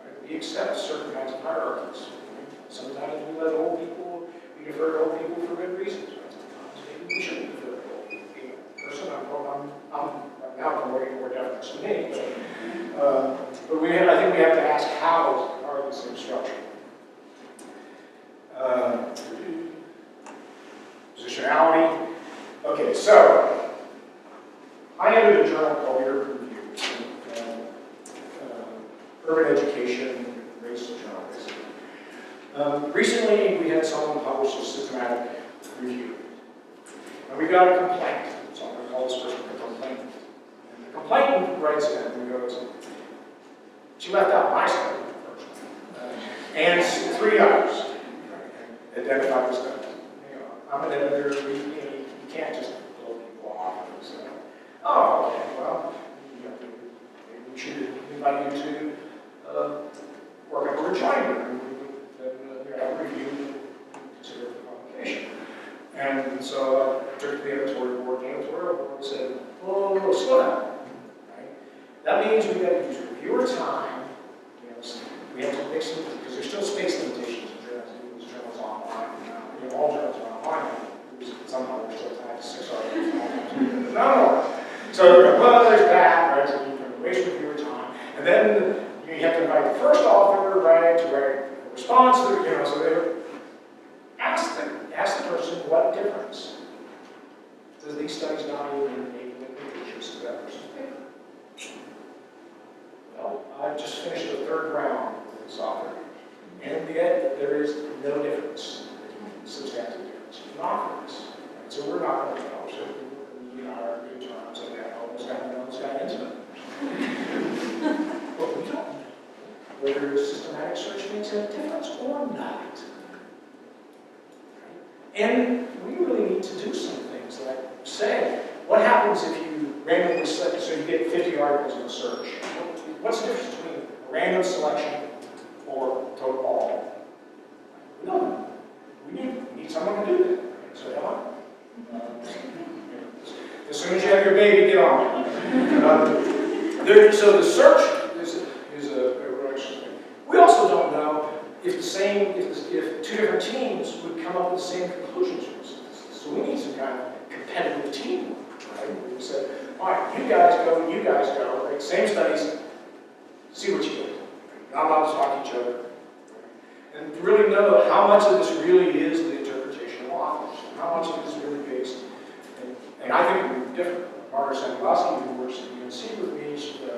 Right? We accept certain kinds of hierarchies. Right? Sometimes we let old people, we defer to old people for good reasons. Right? Sometimes maybe we shouldn't defer to old people. Person, I'm right now promoting more deference to me. But I think we have to ask how are the same structure. Positionality. Okay, so I edited a journal called Urban Review, Urban Education, Race Journal, basically. Recently, we had someone publish a systematic review, and we got a complaint. So I'm going to call this person a complainant. And the complainant writes in and goes, she left out my study first, and 3 others. Identify the studies. I'm an editor. You can't just blow people off. So, oh, okay. Well, maybe we should invite you to work up a rejoinder, and we would review and consider the publication. And so I took the editorial board. The editorial board said, "Oh, slow down. Right? That means we got to use reviewer time. We have to mix it because there's still space limitations in journals. These journals online. All journals are online. Somehow we're still tied to 6 hours. No. So well, there's that, right? So you can waste reviewer time, and then you have to invite the first author, right, to write a response to so they ask the person what difference does these studies not even make implications to that person's paper. Well, I just finished the 3rd round with this author, and yet there is no difference, substantive difference in authors. Right? So we're not going to publish it. We are good terms, and that almost got intimate. But we don't know whether systematic search makes a difference or not. And we really need to do some things like say, what happens if you randomly select, so you get 50 articles in a search? What's the difference between a random selection or total all? We don't know. We need someone to do that. Right? So come on. As soon as you have your baby, get on it. So the search is a relationship thing. We also don't know if if 2 different teams would come up with the same conclusions from this. So we need some kind of competitive teamwork, right? We said, all right, you guys go, right? Same studies, see what you get. Not allowed to talk to each other. And to really know how much of this really is the interpretation of authors, how much of it is really based. And I think we're different. Margaret Sandlowski, who works at UNC with me,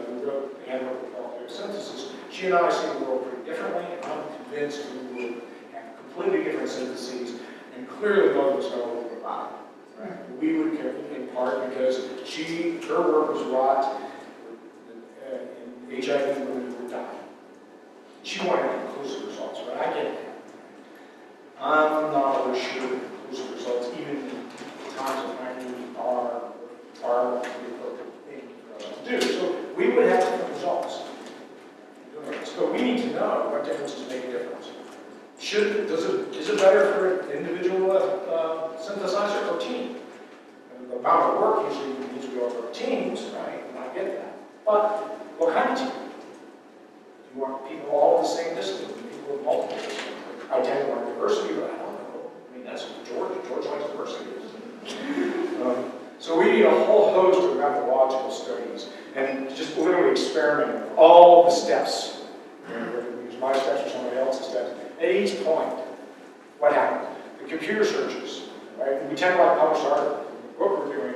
who wrote the handbook of qualitative synthesis, she and I see the world pretty differently. I'm convinced we will have completely different syntheses, and clearly both of us know what we're about. Right? We would care in part because her work was wrought in HIV women who were dying. She wanted conclusive results, but I get it. I'm not always sure that conclusive results, even in times of agony, are the appropriate thing for us to do. So we would have different results. So difference. Is it better for an individual synthesizer or team? And the amount of work usually means we all work teams, right? And I get that. But what kind of team? Do you want people all of the same discipline? People with multiple disciplines? I tend to want diversity, but I don't know. I mean, that's George. George likes diversity. So we need a whole host of methodological studies and just literally experiment with all the steps. Whether we use my steps or somebody else's steps. At each point, what happened? The computer searches, right? We tend to like published articles. The book we're doing,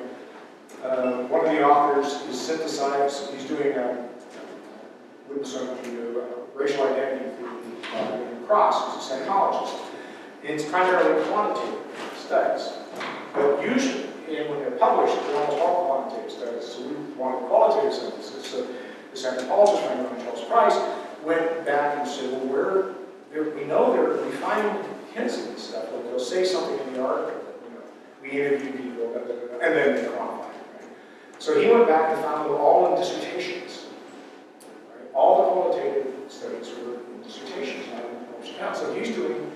one of the authors is synthesized. He's doing with some of the racial identity through Cross, who's a psychologist. It's primarily quantitative studies, but usually, and when they're published, they're almost all quantitative studies. So we wanted qualitative synthesis. So this anthropologist friend of mine, Charles Price, went back and said, well, we find hints of this stuff. Like they'll say something in the article that, we interview people, and then they quantify it. Right? So he went back and found them all in dissertations. Right? All the qualitative studies were in dissertations, not in published accounts. So he's doing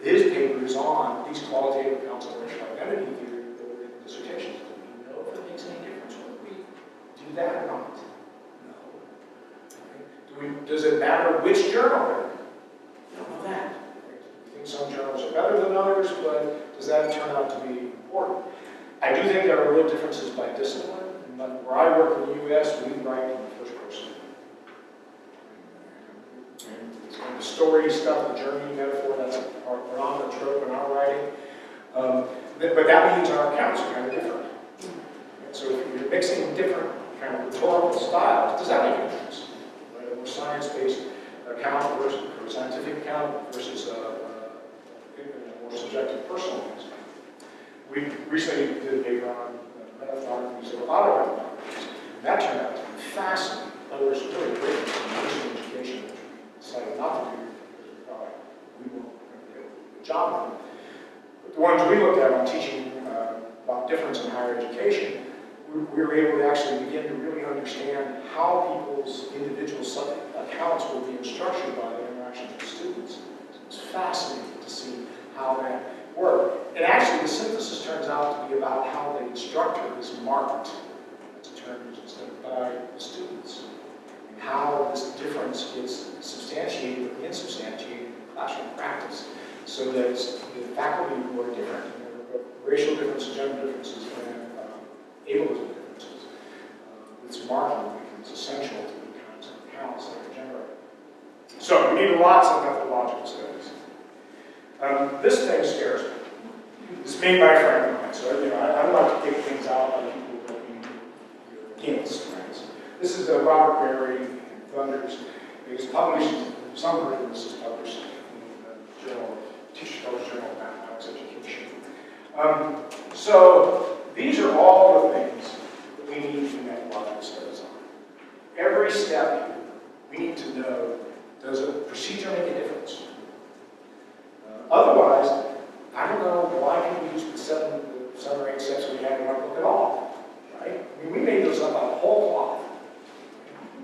his papers on these qualitative accounts of racial identity theory that were in dissertations. Do we know if it makes any difference whether we do that or not? No. Right? Does it matter which journal they're in? We don't know that. Right? We think some journals are better than others, but does that turn out to be important? I do think there are real differences by discipline. And where I work in the U.S., we write in the first person. And it's kind of the story stuff, the journey metaphor, that's our predominant trope in our writing. But that means our accounts are kind of different. And so if you're mixing different kind of rhetorical styles, does that make a difference? Right? A more science-based account versus a scientific account versus a more subjective personal account. We recently did a paper on meta-ethnography, so auto-ethnography. That turned out to be fascinating. In other words, really great in nursing education, which we decided not to do because we thought we weren't going to get a good job of them. But the ones we looked at on teaching about difference in higher education, we were able to actually begin to really understand how people's individual accounts were being structured by their interactions with students. So it was fascinating to see how that worked. And actually, the synthesis turns out to be about how the instructor is marked, that's a term used instead of by the students, and how this difference gets substantiated or insubstantiated in classroom practice, so that the faculty who are different, racial differences, gender differences, and ableism differences, it's marking becomes essential to the kinds of accounts that are generated. So we need lots of methodological studies. This thing scares me. It's made by a friend of mine, so I don't like to take things out by people that you're against. Right? So this is Robert Berry and Thunders. It was published, some version of this is published in the journal, Teacher Scholars Journal of Mathematics Education. So these are all the things that we need to methodological studies on. Every step here, we need to know, does a procedure make a difference? Otherwise, I don't know why people use the seven or eight steps we had in our book at all, right? I mean, we made those up out of whole cloth.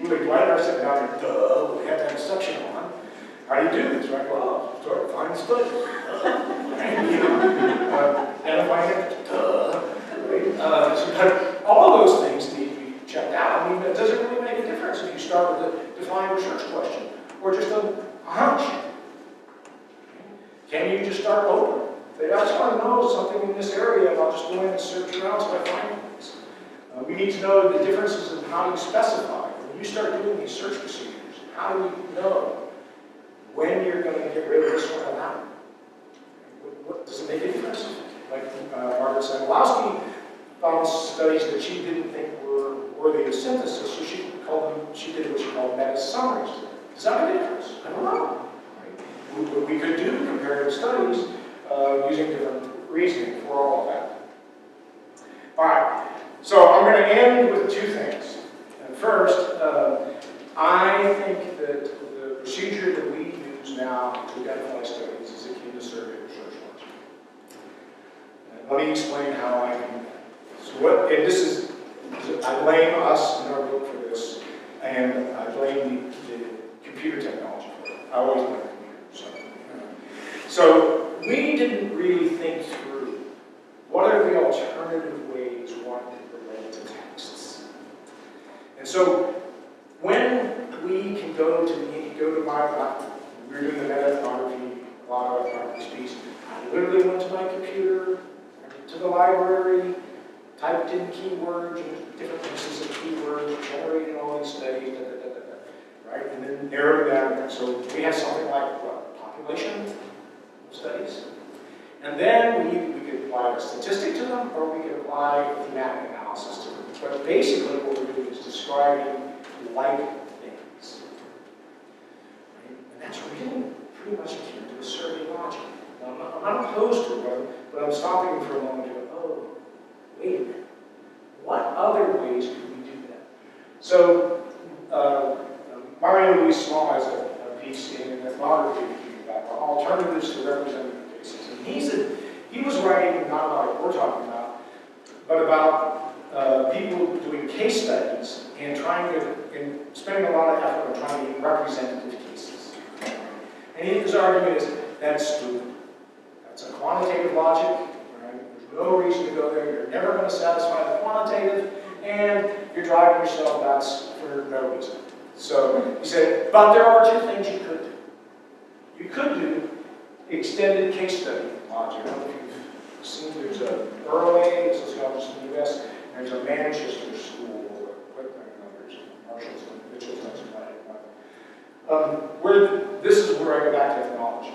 We would Dwight Hare sitting down there, duh, we have to have a section on. How do you do this, right? Well, start with find study. Identifying it, duh, right? So all of those things need to be checked out. I mean, it doesn't really make a difference if you start with a defined research question or just a hunch. Can you just start open? I just want to know something in this area, and I'll just go in and search around so I find things. We need to know the differences in how you specify. When you start doing these search procedures, how do you know when you're going to get rid of this one or that one? Does it make a difference? Like Margaret Samolowski found studies that she didn't think were worthy of synthesis, so she did what she called meta-summaries. Does that make a difference? I don't know. What we could do comparative studies using different reasoning for all of that. All right, so I'm going to end with two things. And first, I think that the procedure that we use now to identify studies is akin to survey research ones. Let me explain how I can. So and this is, I blame us in our book for this, and I blame the computer technology for it. I always blame. So So we didn't really think through what are the alternative ways one could relate to texts. And so when we can go to my lab, we were doing the meta-ethnography, a lot of ethnography piece. I literally went to my computer, I went to the library, typed in keywords, different pieces of keywords, generated all these studies, right? And then narrowed down. So we have something like what? Population studies. And then we could apply a statistic to them, or we could apply a thematic analysis to them. But basically what we're doing is describing like things. Right? And that's really pretty much akin to a survey logic. Now, I'm not opposed to it, but I'm stopping for a moment to go, oh, wait a minute. What other ways could we do that? So, Mario Luis Small has a piece in ethnography about alternatives to representative cases. And he was writing not about what we're talking about, but about people doing case studies and spending a lot of effort on trying to get representative cases. And his argument is that's stupid. That's a quantitative logic. There's no reason to go there. You're never going to satisfy the quantitative, and you're driving yourself nuts for no reason. So he said, but there are two things you could do. You could do extended case study logic. I don't know if you've seen, there's a Burley, a sociologist in the U.S., and there's a Manchester school, there's Marshall's and Mitchell's and this is where I go back to ethnology.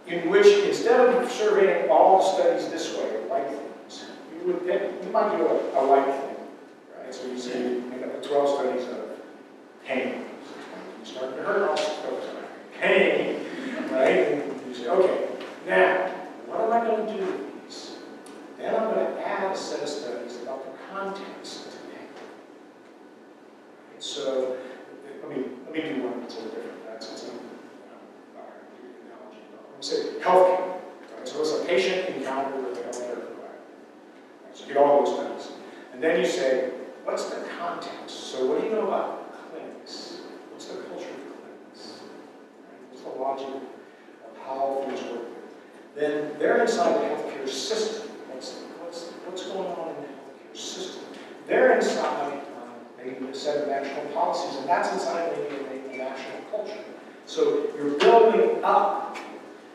In which, instead of surveying all studies this way, like things, you might do a like thing, right? So you say, you know, 12 studies of pain. You start to hurt all studies of pain, right? And you say, okay, now, what am I going to do with these? Then I'm going to add a set of studies about the context of pain. Right? So, let me do one that's a little different. Say healthcare. Right? So it's a patient encounter with a healthcare provider. Right? So you get all those studies. And then you say, what's the context? So what do you know about clinics? What's the culture of clinics? Right? What's the logic of how things work? Then they're inside the healthcare system. What's going on in the healthcare system? They're inside maybe a set of national policies, and that's inside maybe a national culture. So you're building up.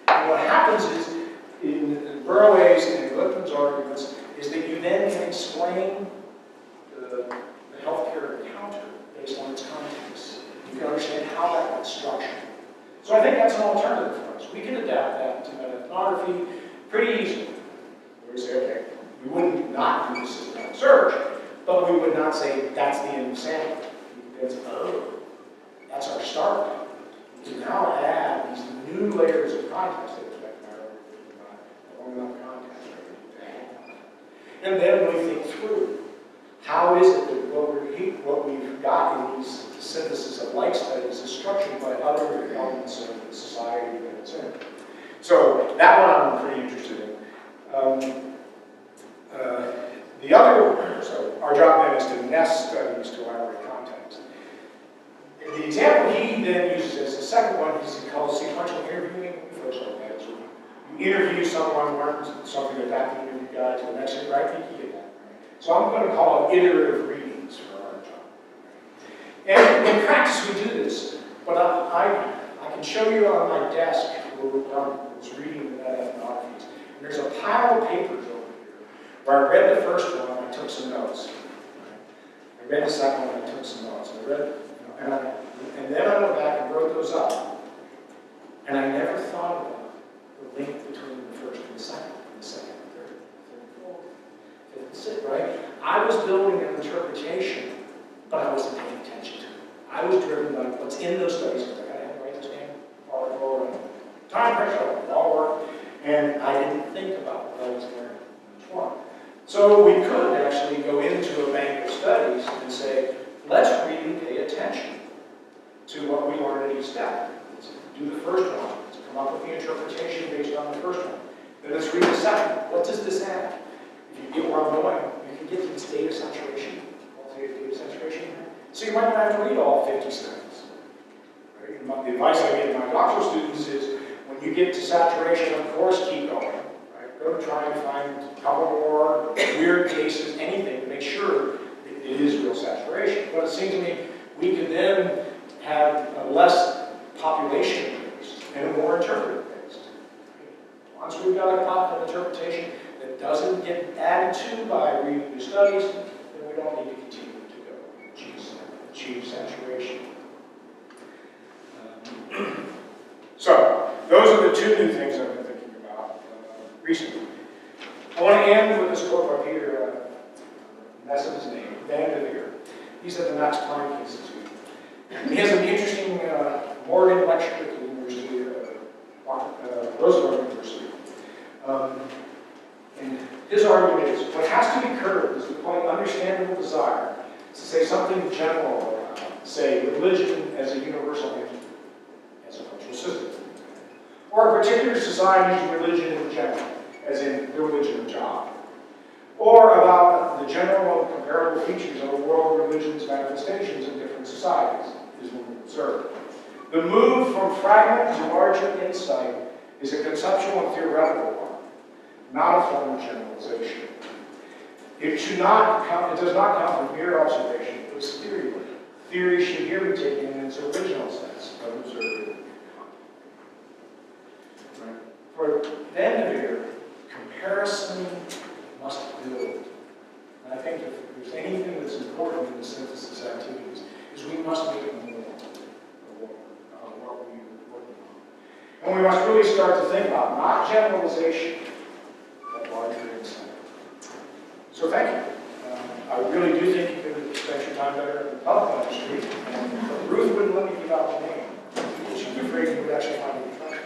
And what happens is, in Burley's and Lippman's arguments, is that you then can explain the healthcare encounter based on its context. You can understand how that got structured. So I think that's an alternative for us. We can adapt that to meta-ethnography pretty easily. We say, okay, we wouldn't not do the systematic search, but we would not say that's the end of sample. Because, oh, that's our start point. To now add these new layers of context that expect long enough context. And then we think through how is it that what we've got in these synthesis of like studies is structured by other elements of the society that it's in. So that one I'm pretty interested in. So our job then is to nest studies to elaborate context. The example he then uses as the second one is called sequential interviewing. Folks like that. So you interview someone, learn something about the interview guide to the next thing, right? You get that. Right? So I'm going to call it iterative readings for our job. And in practice we do this, but I can show you on my desk where I was reading the meta-ethnographies. And there's a pile of papers over here where I read the first one and I took some notes. Right? I read the second one and I took some notes. And then I went back and wrote those up. And I never thought about the link between the first and the second and third, and fourth, fifth, and sixth, right? I was building an interpretation, but I wasn't paying attention to it. I was driven by what's in those studies, because I got to have to write this down, article, and time pressure, it all work. And I didn't think about what I was learning in each one. So we could actually go into a bank of studies and say, let's really pay attention to what we learn at each step. Let's do the first one. Let's come up with the interpretation based on the first one. Then let's read the second. What does this add? If you get where I'm going, you can get this data saturation, qualitative data saturation. So you might not have to read all 50 studies. Right? The advice I give my doctoral students is, when you get to saturation, of course, keep going. Right? Go try and find a couple more weird cases, anything, to make sure it is real saturation. But it seems to me we could then have a less population-based and a more interpretive-based. Once we've got an interpretation that doesn't get added to by reading new studies, then we don't need to continue to go achieve saturation. So, those are the two new things I've been thinking about recently. I want to end with this quote by Peter, that's his name, Van de Veer. He's at the Max Planck Institute. He has an interesting Morgan lecture at the University of Roosevelt University. And his argument is, what has to be curbed is the quite understandable desire to say something general about, say, religion as a universal entity, as a cultural system, or a particular society's religion in general, as in the religion of job, or about the general and comparable features of a world religion's manifestations in different societies, is what we observe. The move from fragment to larger insight is a conceptual and theoretical one, not a form of generalization. It does not come from mere observation, it was theory. Theory should here be taken in its original sense of observing. Right? For Van de Veer, comparison must build. And I think if there's anything that's important in the synthesis activities, is we must make it more of what we're working on. And we must really start to think about not generalization, but larger insight. So thank you. I really do think you could spend your time better in the public on the street. And Ruth wouldn't let me give out the name. She'd be afraid you would actually find it funny.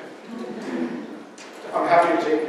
I'm happy to take